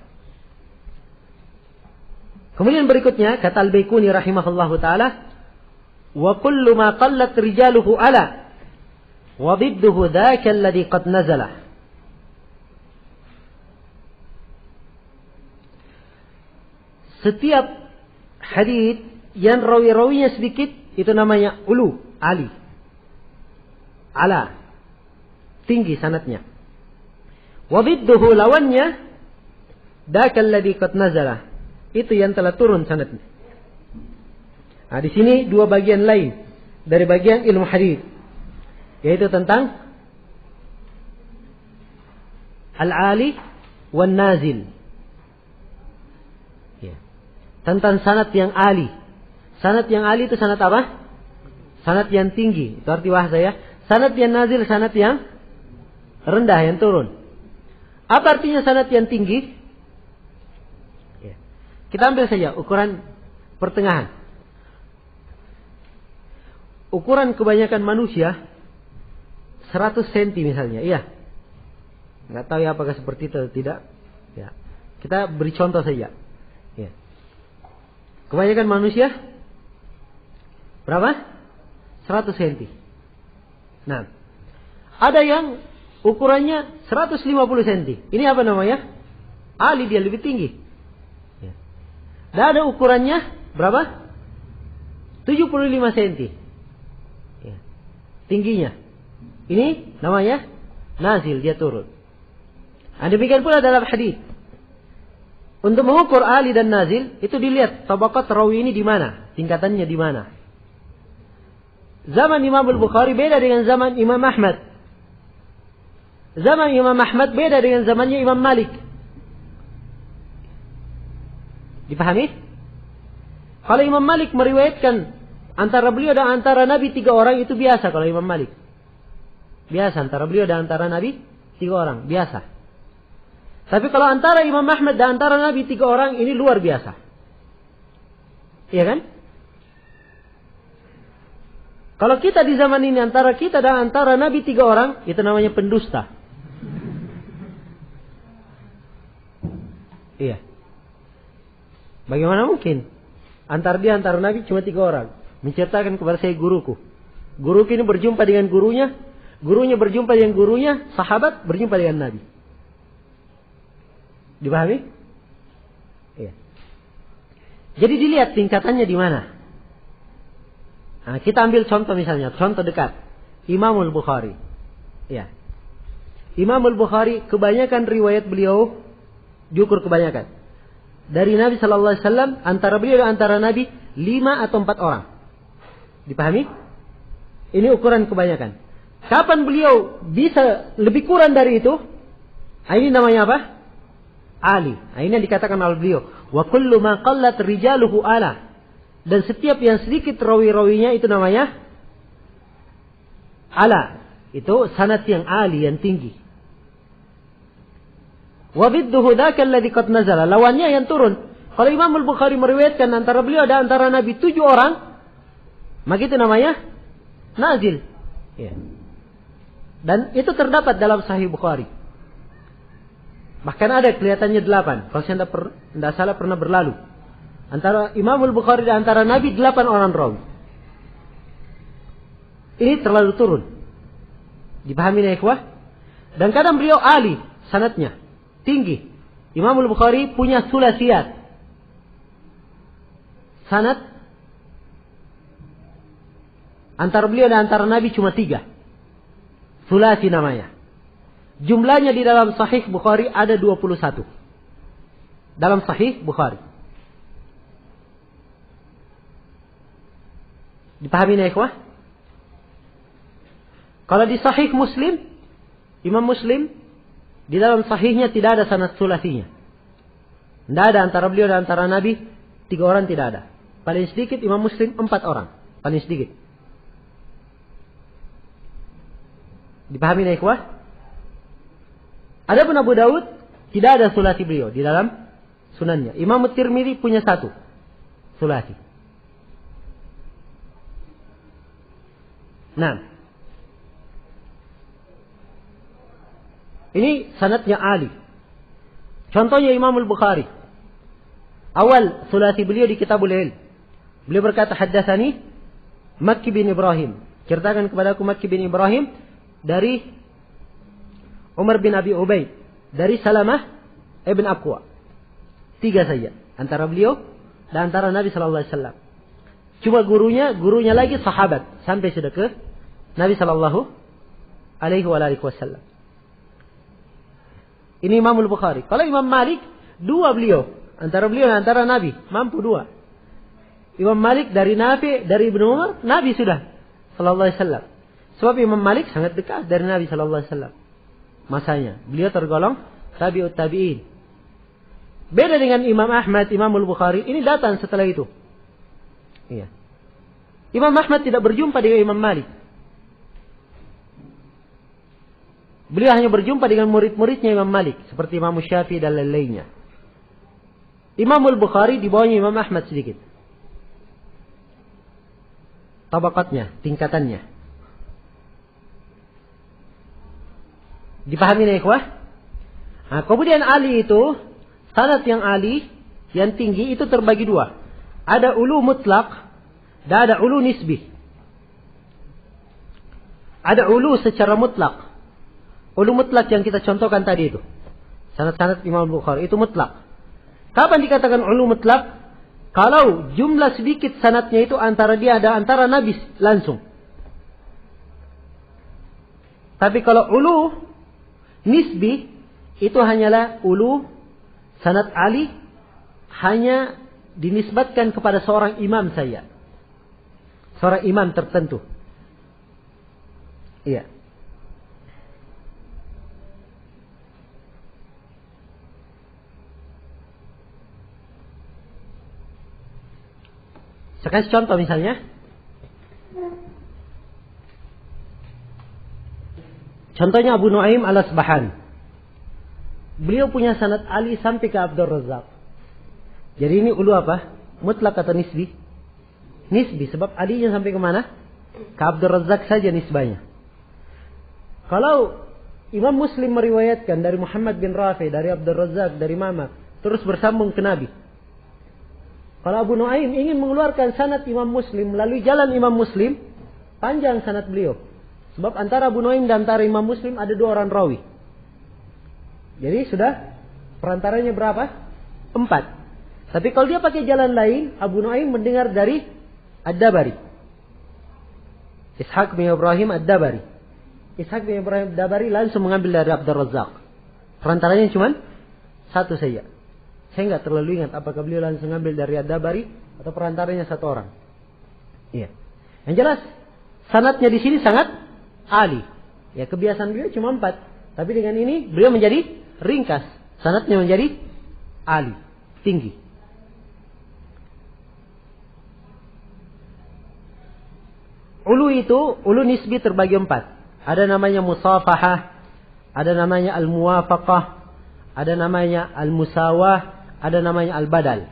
Speaker 1: Kemudian berikutnya kata Al-Baikuni rahimahullahu taala, wa kullu ma qallat rijaluhu ala wa didduhu dzaka alladhi qad nazala. Setiap hadits yang rawi-rawinya sedikit itu namanya ulu, ali. Ala, tinggi sanadnya. Wa didduhu lawannya dzaka alladhi qad nazala. Itu yang telah turun sanadnya. Nah, di sini dua bagian lain dari bagian ilmu hadis, yaitu tentang al-ali wan nazil. Ya. Tentang sanad yang ali. Sanad yang ali itu sanad apa? Sanad yang tinggi. Itu arti bahasa ya. Sanad yang nazil, sanad yang rendah, yang turun. Apa artinya sanad yang tinggi? Kita ambil saja ukuran pertengahan. Ukuran kebanyakan manusia 100 cm misalnya. Iya. Nggak tahu ya apakah seperti itu atau tidak. Ya. Kita beri contoh saja. Ya. Kebanyakan manusia berapa? 100 cm. Nah, ada yang ukurannya 150 cm. Ini apa namanya? Ali, dia lebih tinggi. Dan ada ukurannya berapa? 75 cm. Ya. Tingginya. Ini namanya nazil, dia turun. Nah, demikian pula dalam hadis. Untuk mengukur ali dan nazil, itu dilihat tabaqat rawi ini di mana, tingkatannya di mana. Zaman Imam Al-Bukhari beda dengan zaman Imam Ahmad. Zaman Imam Ahmad beda dengan zamannya Imam Malik. Dipahami? Kalau Imam Malik meriwayatkan antara beliau dan antara Nabi 3 orang, itu biasa kalau Imam Malik. Biasa antara beliau dan antara Nabi 3 orang, biasa. Tapi kalau antara Imam Ahmad dan antara Nabi 3 orang, ini luar biasa. Iya kan? Kalau kita di zaman ini antara kita dan antara Nabi 3 orang, itu namanya pendusta. Iya. Bagaimana mungkin? Antara dia antara Nabi cuma 3 orang. Menceritakan kepada saya guruku. Guruku ini berjumpa dengan gurunya. Gurunya berjumpa dengan gurunya. Sahabat berjumpa dengan Nabi. Dipahami? Iya. Jadi dilihat tingkatannya di mana. Nah, kita ambil contoh misalnya. Contoh dekat. Imam Al-Bukhari. Iya. Imam Al-Bukhari kebanyakan riwayat beliau diukur kebanyakan. Dari Nabi Sallallahu Alaihi Wasallam, antara beliau dan antara Nabi 5 atau 4 orang. Dipahami? Ini ukuran kebanyakan. Kapan beliau bisa lebih kurang dari itu? Ini namanya apa? Ali. Ini yang dikatakan oleh beliau. Wa kullu ma qallat rijaluhu ala. Dan setiap yang sedikit rawi-rawinya itu namanya ala. Itu sanad yang ali, yang tinggi. Wa bidduhu dzaka alladhi qad nazala. Lawannya yang turun. Kalau Imam Al-Bukhari meriwayatkan antara beliau dan antara Nabi 7 orang, maka itu namanya nazil. Ya. Dan itu terdapat dalam Sahih Bukhari. Bahkan ada kelihatannya 8. Kalau saya tidak salah pernah berlalu. Antara Imam Al-Bukhari dan antara Nabi 8 orang rawi. Ini terlalu turun. Dipahami ya ikhwah? Dan kadang beliau ali sanadnya. Tinggi. Imam Al-Bukhari punya sulasiyat. Sanad antara beliau dan antara Nabi cuma 3. Sulasi namanya. Jumlahnya di dalam Sahih Bukhari ada 21. Dalam Sahih Bukhari. Dipahami ya ikhwah? Kalau di Sahih Muslim, Imam Muslim di dalam sahihnya tidak ada sanad sulasinya. Tidak ada antara beliau dan antara Nabi 3 orang, tidak ada. Paling sedikit Imam Muslim 4 orang. Paling sedikit. Dipahami ya ikhwah? Adapun Abu Daud tidak ada sulasi beliau di dalam sunannya. Imam Tirmidzi punya 1 sulasi. Nah, ini sanadnya Ali. Contohnya Imam Al-Bukhari. Awal sulasi beliau di Kitabul Ilm. Beliau berkata, haddatsani Makki bin Ibrahim. Ceritakan kepadaku Makki bin Ibrahim dari Umar bin Abi Ubaid, dari Salamah ibn Aqwa. 3 saja antara beliau dan antara Nabi sallallahu alaihi wasallam. Cuma gurunya lagi sahabat sampai sudah ke Nabi sallallahu alaihi wasallam. Ini Imam Al-Bukhari. Kalau Imam Malik 2 beliau, antara beliau dan antara Nabi, mampu 2. Imam Malik dari Nafi, dari Ibnu Umar, Nabi sudah sallallahu alaihi wasallam. Sebab Imam Malik sangat dekat dari Nabi sallallahu alaihi wasallam. Masanya, beliau tergolong tabi'ut tabi'in. Beda dengan Imam Ahmad, Imam Al-Bukhari, ini datang setelah itu. Iya. Imam Ahmad tidak berjumpa dengan Imam Malik. Beliau hanya berjumpa dengan murid-muridnya Imam Malik, seperti Imam Syafi'i dan lain-lainnya. Imam Al-Bukhari di bawahnya Imam Ahmad sedikit. Tabaqatnya, tingkatannya. Dipahami ya ikhwah? Nah, kemudian Ali itu, sanad yang Ali, yang tinggi itu terbagi 2. Ada ulu mutlak dan ada ulu nisbi. Ada ulu secara mutlak. Ulu mutlak yang kita contohkan tadi itu. Sanad-sanad Imam Bukhari itu mutlak. Kapan dikatakan ulu mutlak? Kalau jumlah sedikit sanadnya itu antara dia ada antara Nabi langsung. Tapi kalau ulu nisbi itu hanyalah ulu sanad Ali hanya dinisbatkan kepada seorang imam saja. Seorang imam tertentu. Iya. Saya kasih contoh misalnya. Contohnya Abu Nuaim al-Asbahan. Beliau punya sanad Ali sampai ke Abdul Razzaq. Jadi ini ulu apa? Mutlak atau nisbi? Nisbi, sebab Ali-nya sampai ke mana? Ke Abdul Razzaq saja nisbahnya. Kalau Imam Muslim meriwayatkan dari Muhammad bin Rafi, dari Abdul Razzaq, dari Mama, terus bersambung ke Nabi. Kalau Abu Nuaim ingin mengeluarkan sanad Imam Muslim melalui jalan Imam Muslim, panjang sanad beliau. Sebab antara Abu Nuaim dan antara Imam Muslim ada 2 orang rawi. Jadi sudah perantaranya berapa? 4. Tapi kalau dia pakai jalan lain, Abu Nuaim mendengar dari Ad-Dabari. Ishaq bin Ibrahim Ad-Dabari. Ishaq bin Ibrahim Ad-Dabari langsung mengambil dari Abdul Razzaq. Perantaranya cuma 1 saja. Saya nggak terlalu ingat apakah beliau langsung ambil dari Ad-Dabari atau perantaranya 1 orang. Iya. Yang jelas sanadnya di sini sangat Ali. Ya, kebiasaan beliau cuma 4. Tapi dengan ini beliau menjadi ringkas. Sanadnya menjadi Ali, tinggi. Ulu itu, ulu nisbi terbagi 4. Ada namanya musafahah, ada namanya al-muwafaqah, ada namanya al-musawah, ada namanya al-badal.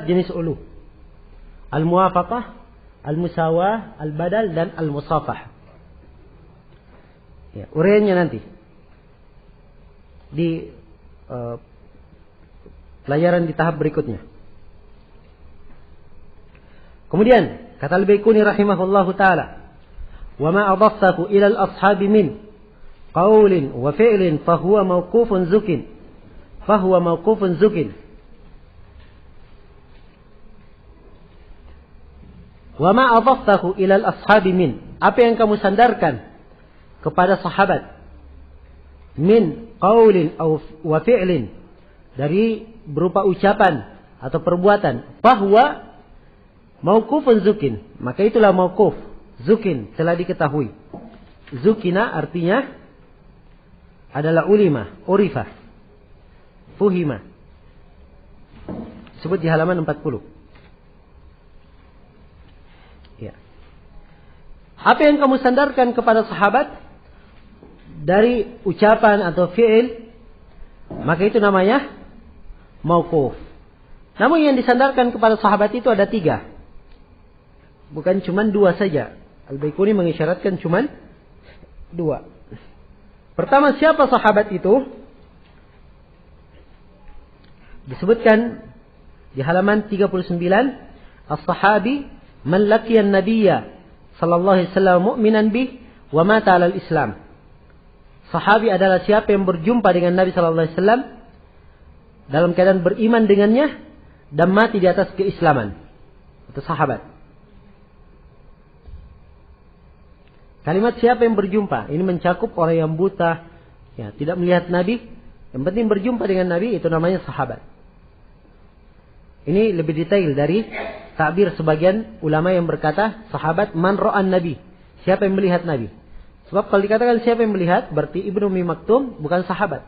Speaker 1: Jenis ulu. Al-muwafaqah, al-musawah, al-badal, dan al-musafah. Ya, uraiannya nanti di pelajaran di tahap berikutnya. Kemudian kata Al-Baiquni rahimahullahu taala, "Wa ma adaftahu ila al-ashabi min qaulin wa fi'lin fa huwa mawqufun zukin." Fa huwa mawqufun zukin. Wa ma adaftahu ila al-ashabi min, apa yang kamu sandarkan kepada sahabat, min qaulin wa fi'lin, dari berupa ucapan atau perbuatan, bahwa mauqufun zukin, maka itulah mauquf zukin, telah diketahui. Zukina artinya adalah ulima, urifah, fuhima. Sebut di halaman 40. Ya. Apa yang kamu sandarkan kepada sahabat dari ucapan atau fi'il, maka itu namanya mauquf. Namun yang disandarkan kepada sahabat itu ada 3. Bukan cuma 2 saja. Al-Baiquni mengisyaratkan cuma 2. Pertama, siapa sahabat itu? Disebutkan di halaman 39, as-sahabi man laqiya an-nabiyya sallallahu alaihi wasallam mu'minan bih wa mata 'alal Islam. Sahabi adalah siapa yang berjumpa dengan Nabi sallallahu alaihi wasallam dalam keadaan beriman dengannya dan mati di atas keislaman. Itu sahabat. Kalimat siapa yang berjumpa ini mencakup orang yang buta, ya, tidak melihat Nabi, yang penting berjumpa dengan Nabi, itu namanya sahabat. Ini lebih detail dari takbir sebagian ulama yang berkata sahabat man ra'an Nabi, siapa yang melihat Nabi. Sebab kalau dikatakan siapa yang melihat, berarti Ibnu Ummi Maktum bukan sahabat.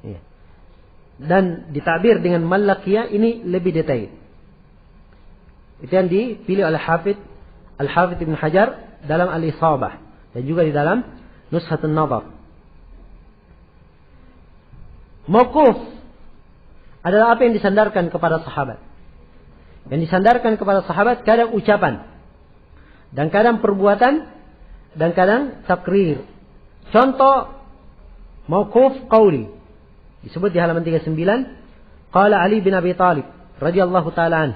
Speaker 1: Ya. Dan ditakbir dengan malakia ini lebih detail. Itu yang dipilih oleh Al-Hafidh Ibn Hajar dalam Al-Isabah dan juga di dalam Nushatun Nadhar. Mauquf adalah apa yang disandarkan kepada sahabat. Yang disandarkan kepada sahabat kadang ucapan, dan kadang perbuatan, dan kadang takrir. Contoh mauquf qauli disebut di halaman 39. Qala Ali bin Abi Thalib radhiyallahu ta'ala an,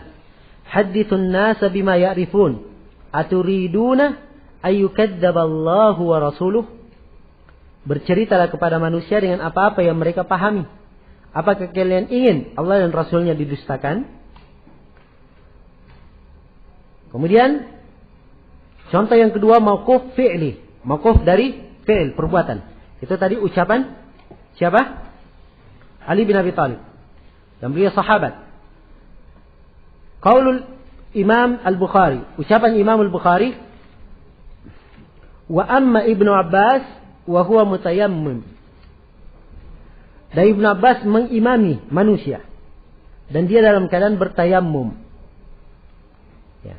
Speaker 1: hadithun nasa bima ya'rifun, aturiduna ayyukadzdzaballahu wa rasuluh. Berceritalah kepada manusia dengan apa-apa yang mereka pahami. Apakah kalian ingin Allah dan Rasulnya didustakan? Kemudian contoh yang kedua mauquf fi'li, mauquf dari fi'il, perbuatan. Itu tadi ucapan siapa? Ali bin Abi Thalib. Dan beliau sahabat. Qaulul Imam Al-Bukhari, ucapan Imam Al-Bukhari, wa amma Ibnu Abbas wa huwa mutayammim. Dan Ibnu Abbas mengimami manusia dan dia dalam keadaan bertayammum. Ya.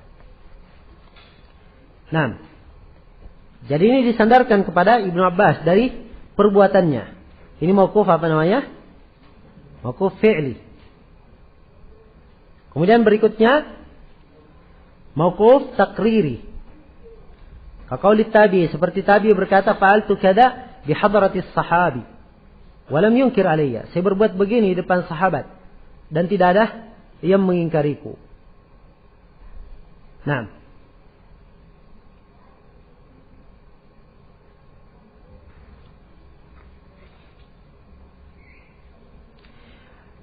Speaker 1: Nah, jadi ini disandarkan kepada Ibnu Abbas dari perbuatannya. Ini mauquf apa namanya? Mauquf fi'li. Kemudian berikutnya mauquf takriri. Kaqauli tabi, seperti tabi berkata fa'altu kada bi hadratis sahabi walam yunkir alayya. Saya berbuat begini di depan sahabat dan tidak ada yang mengingkariku. Nah,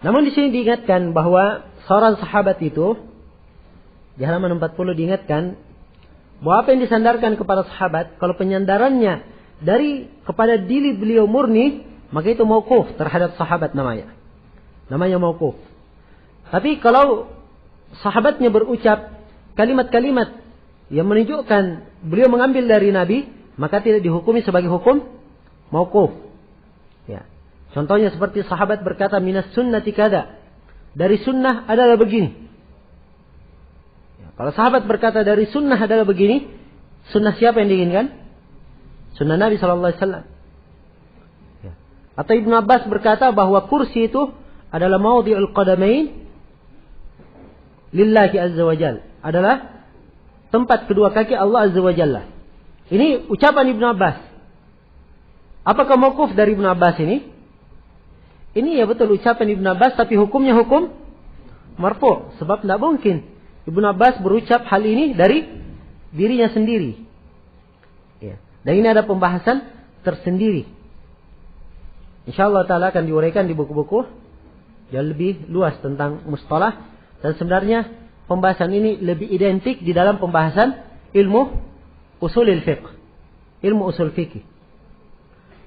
Speaker 1: namun di sini diingatkan bahwa seorang sahabat itu di halaman 40 diingatkan bahwa apa yang disandarkan kepada sahabat, kalau penyandarannya dari kepada diri beliau murni, maka itu mauquf terhadap sahabat namanya. Namanya mauquf. Tapi kalau sahabatnya berucap kalimat-kalimat yang menunjukkan beliau mengambil dari Nabi, maka tidak dihukumi sebagai hukum mauquf. Ya. Contohnya seperti sahabat berkata minas sunnati kada, dari sunnah adalah begini. Ya, kalau sahabat berkata dari sunnah adalah begini, sunnah siapa yang diinginkan? Sunnah Nabi sallallahu alaihi wasallam. Ya. Atau Ibnu Abbas berkata bahwa kursi itu adalah maudhi'ul qadamain lillahi azza wajalla, adalah tempat kedua kaki Allah azza wajalla. Ini ucapan Ibnu Abbas. Apakah mauquf dari Ibnu Abbas ini? Ini ya betul ucapan Ibnu Abbas, tapi hukumnya hukum marfu'. Sebab tidak mungkin Ibnu Abbas berucap hal ini dari dirinya sendiri. Ya. Dan ini ada pembahasan tersendiri. InsyaAllah ta'ala akan diuraikan di buku-buku yang lebih luas tentang mustalah. Dan sebenarnya pembahasan ini lebih identik di dalam pembahasan ilmu usulil fiqh. Ilmu usul fikih.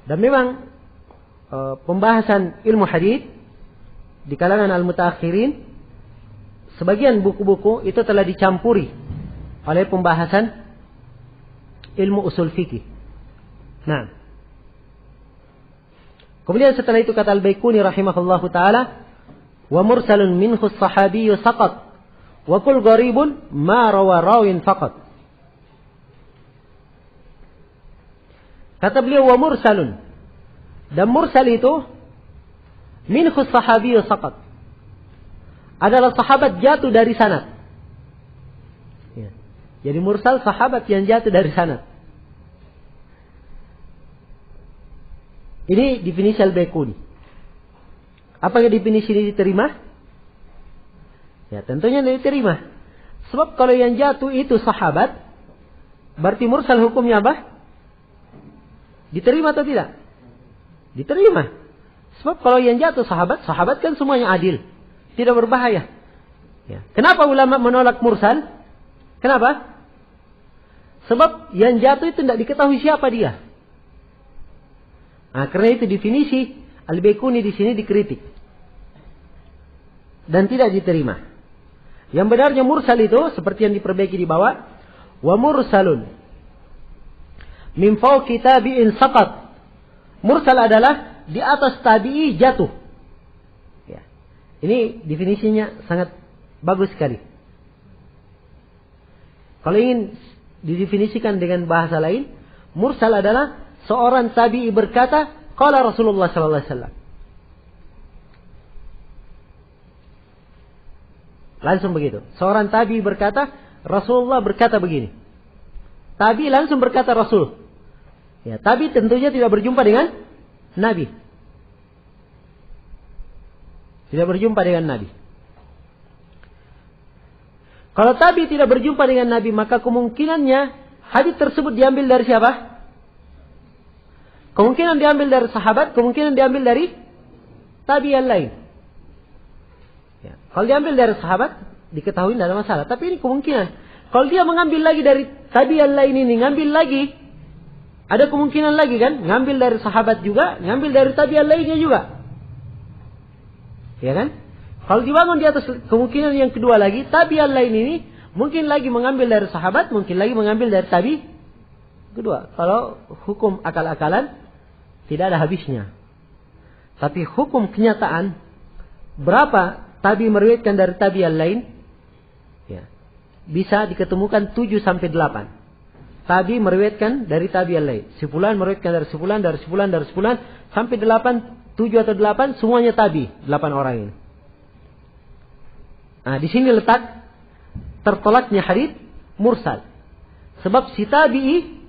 Speaker 1: Dan memang pembahasan ilmu hadis di kalangan al-mutaakhirin, sebagian buku-buku itu telah dicampuri oleh pembahasan ilmu usul fikih. Nah, Kemudian setelah itu kata Al-Baiquni rahimahullahu taala, wa mursalun minhu as-sahabiyyu saqat wa kul gharibun ma rawa rawin faqat. Kata beliau, wa mursalun, dan mursal itu minhu as-sahabiyyu saqat, adalah sahabat jatuh dari sanad. Ya. Jadi mursal sahabat yang jatuh dari sanad. Ini definisi Al-Baiquni. Apakah definisi ini diterima? Ya, tentunya diterima. Sebab kalau yang jatuh itu sahabat, berarti mursal hukumnya apa? Diterima atau tidak? Diterima. Sebab kalau yang jatuh sahabat, sahabat kan semuanya adil, tidak berbahaya. Ya. Kenapa ulama menolak mursal? Kenapa? Sebab yang jatuh itu tidak diketahui siapa dia. Nah, karena itu definisi Al-Baiquni di sini dikritik dan tidak diterima. Yang benarnya mursal itu seperti yang diperbaiki di bawah, wa mursalun min fawqi tabi'in saqat. Mursal adalah di atas tabi'i jatuh. Ya. Ini definisinya sangat bagus sekali. Kalau ingin didefinisikan dengan bahasa lain, mursal adalah seorang tabi'i berkata, qala Rasulullah sallallahu alaihi wasallam. Langsung begitu. Seorang tabi'i berkata, Rasulullah berkata begini. Tabi'i langsung berkata Rasul. Ya, tabi'i tentunya tidak berjumpa dengan Nabi. Tidak berjumpa dengan Nabi. Kalau tabi'i tidak berjumpa dengan Nabi, maka kemungkinannya hadis tersebut diambil dari siapa? Kemungkinan diambil dari sahabat, kemungkinan diambil dari tabi yang lain. Ya. Kalau diambil dari sahabat, diketahui tidak ada masalah. Tapi ini kemungkinan. Kalau dia mengambil lagi dari tabi yang lain ini, ngambil lagi, ada kemungkinan lagi kan? Ngambil dari sahabat juga, ngambil dari tabi yang lainnya juga. Ya kan? Kalau dibangun di atas kemungkinan yang kedua lagi, tabi yang lain ini, mungkin lagi mengambil dari sahabat, mungkin lagi mengambil dari tabi kedua. Kalau hukum akal-akalan, tidak ada habisnya. Tapi hukum kenyataan, berapa tabi meriwayatkan dari tabi yang lain? Ya. Bisa diketemukan 7 sampai 8. Tabi meriwayatkan dari tabi yang lain. Sefulan meriwayatkan dari sefulan, dari sefulan, dari sefulan, sampai 8, 7 atau 8, semuanya tabi, 8 orang ini. Nah, di sini letak tertolaknya hadits mursal. Sebab si tabi'i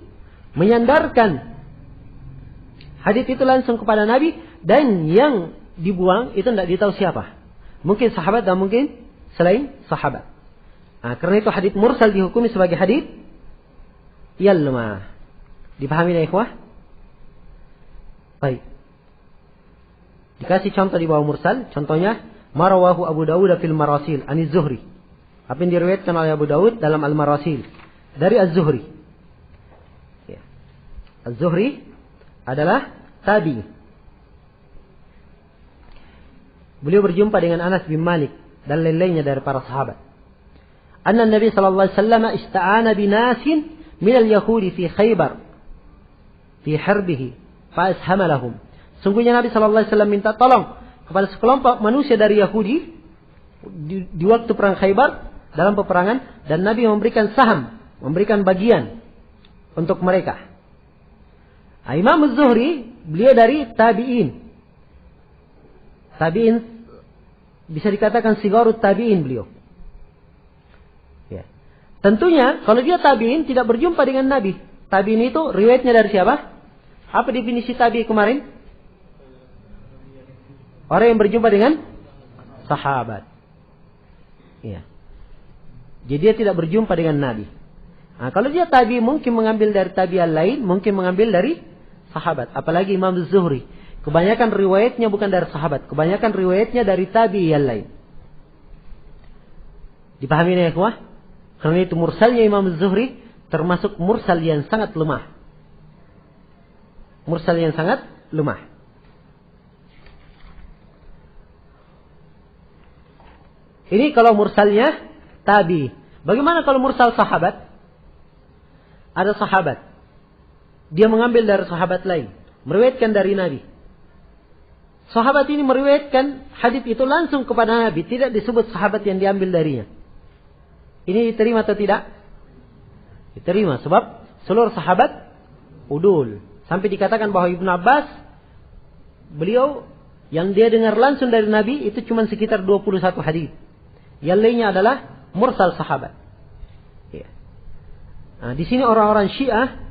Speaker 1: menyandarkan hadits itu langsung kepada Nabi, dan yang dibuang itu tidak ditahu siapa. Mungkin sahabat dan mungkin selain sahabat. Nah, karena itu hadits mursal dihukumi sebagai hadits yang lemah. Dipahami ya ikhwah? Baik. Dikasih contoh di bawah mursal. Contohnya, marawahu Abu Dawud fil marasil ani Zuhri. Apa yang diriwayatkan oleh Abu Dawud dalam al-marasil dari Az-Zuhri. Ya. Az-Zuhri adalah tabi. Beliau berjumpa dengan Anas bin Malik dan lain-lainnya dari para sahabat. Anna Nabi sallallahu alaihi wasallam ista'ana binasin min al-yahudi fi Khaybar fi harbihi fa ashama lahum. Sungguhnya Nabi sallallahu alaihi wasallam minta tolong kepada sekelompok manusia dari Yahudi di waktu perang Khaybar, dalam peperangan, dan Nabi memberikan saham, memberikan bagian untuk mereka. Imam Az-Zuhri, beliau dari tabi'in. Tabi'in bisa dikatakan sigarut tabi'in beliau. Ya. Tentunya kalau dia tabi'in tidak berjumpa dengan Nabi. Tabi'in itu riwayatnya dari siapa? Apa definisi tabi'in kemarin? Orang yang berjumpa dengan sahabat. Ya. Jadi dia tidak berjumpa dengan Nabi. Nah, kalau dia tabi, mungkin mengambil dari tabi'an lain, mungkin mengambil dari sahabat. Apalagi Imam Az-Zuhri, kebanyakan riwayatnya bukan dari sahabat, kebanyakan riwayatnya dari tabi'an lain. Dipahami ya ikhwah? Karena itu mursalnya Imam Az-Zuhri termasuk mursal yang sangat lemah. Mursal yang sangat lemah. Ini kalau mursalnya tabi. Bagaimana kalau mursal sahabat? Ada sahabat, dia mengambil dari sahabat lain, meriwayatkan dari Nabi. sahabat ini meriwayatkan hadis itu langsung kepada Nabi, tidak disebut sahabat yang diambil darinya. Ini diterima atau tidak? Diterima, sebab seluruh sahabat udul. Sampai dikatakan bahwa Ibnu Abbas, beliau yang dia dengar langsung dari Nabi itu cuma sekitar 21 hadis. Yang lainnya adalah mursal sahabat. Ya. Nah, di sini orang-orang Syiah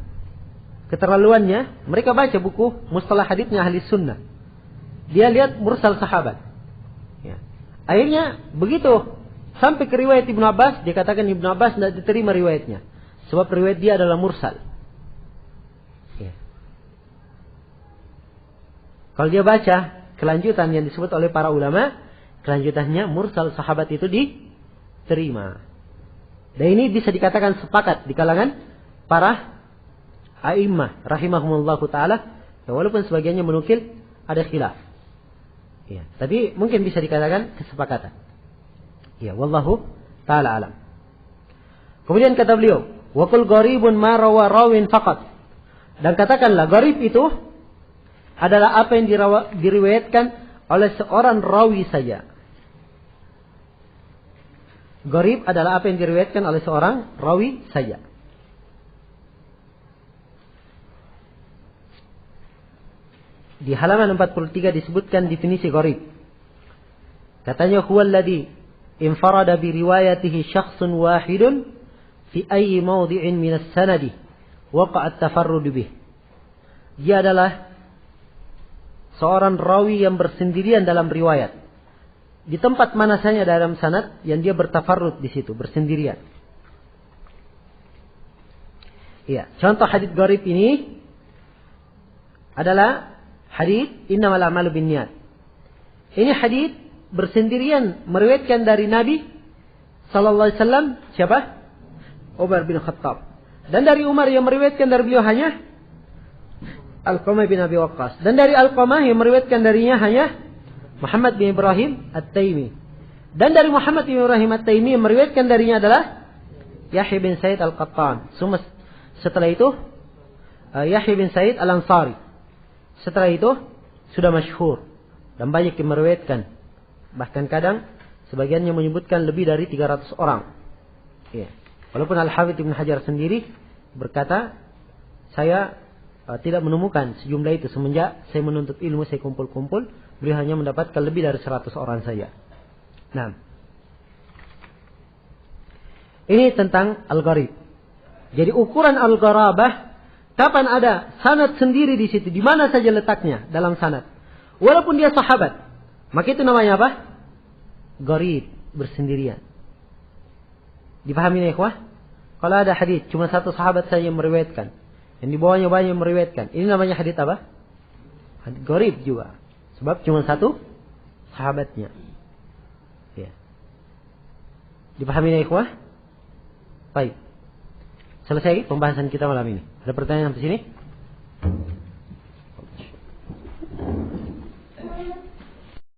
Speaker 1: keterlaluannya, mereka baca buku mustalah haditsnya ahli sunnah. Dia lihat mursal sahabat. Ya. Akhirnya begitu sampai ke riwayat Ibnu Abbas, dia katakan Ibnu Abbas tidak diterima riwayatnya, sebab riwayat dia adalah mursal. Ya. Kalau dia baca kelanjutan yang disebut oleh para ulama, kelanjutannya mursal sahabat itu diterima. Dan ini bisa dikatakan sepakat di kalangan para a'immah rahimahumullahu ta'ala. Ya, walaupun sebagiannya menukil ada khilaf. Ya, tapi mungkin bisa dikatakan kesepakatan. Ya, wallahu ta'ala alam. Kemudian kata beliau, wa qul gharibun ma rawa rawin faqat. Dan katakanlah gharib itu adalah apa yang diriwayatkan oleh seorang rawi saja. Gharib adalah apa yang diriwayatkan oleh seorang rawi saja. Di halaman 43 disebutkan definisi gharib. Katanya huwa alladhi infarada bi riwayatihi syakhsun wahidun fi ayyi mawdi'in min as-sanadi waqa'a at-tafarrud bih. Dia adalah seorang rawi yang bersendirian dalam riwayat. Di tempat mana saja dalam sanad yang dia bertafarrud di situ, bersendirian. Iya, contoh hadits gharib ini adalah hadits innamal a'malu binniyat. Ini hadits bersendirian meriwayatkan dari Nabi sallallahu alaihi wasallam siapa? Umar bin Khattab. Dan dari Umar yang meriwayatkan dari beliau hanya Alqamah bin Abi Waqqas. Dan dari Alqamah yang meriwayatkan darinya hanya Muhammad bin Ibrahim At-Taimi. Dan dari Muhammad bin Ibrahim At-Taimi yang meriwayatkan darinya adalah Yahya bin Sa'id Al-Qattan. Setelah itu Yahya bin Sa'id Al-Ansari. Setelah itu sudah masyhur dan banyak yang meriwayatkan. Bahkan kadang sebagiannya menyebutkan lebih dari 300 orang. Ya. Walaupun Al-Hafidz Ibnu Hajar sendiri berkata, saya tidak menemukan sejumlah itu semenjak saya menuntut ilmu, saya kumpul-kumpul, beliau hanya mendapatkan lebih dari 100 orang saja. Nah, ini tentang al-gharib. Jadi ukuran al-gharabah, kapan ada sanad sendiri di situ, di mana saja letaknya dalam sanad, walaupun dia sahabat, maka itu namanya apa? Gharib, bersendirian. Dipahami ya ikhwah? Kalau ada hadis cuma satu sahabat saja yang meriwayatkan, yang di bawahnya banyak yang meriwayatkan, ini namanya hadis apa? Hadis gharib juga, sebab cuma satu sahabatnya. Ya. Dipahami ya ikhwah? Baik. Selesai pembahasan kita malam ini. Ada pertanyaan sampai sini?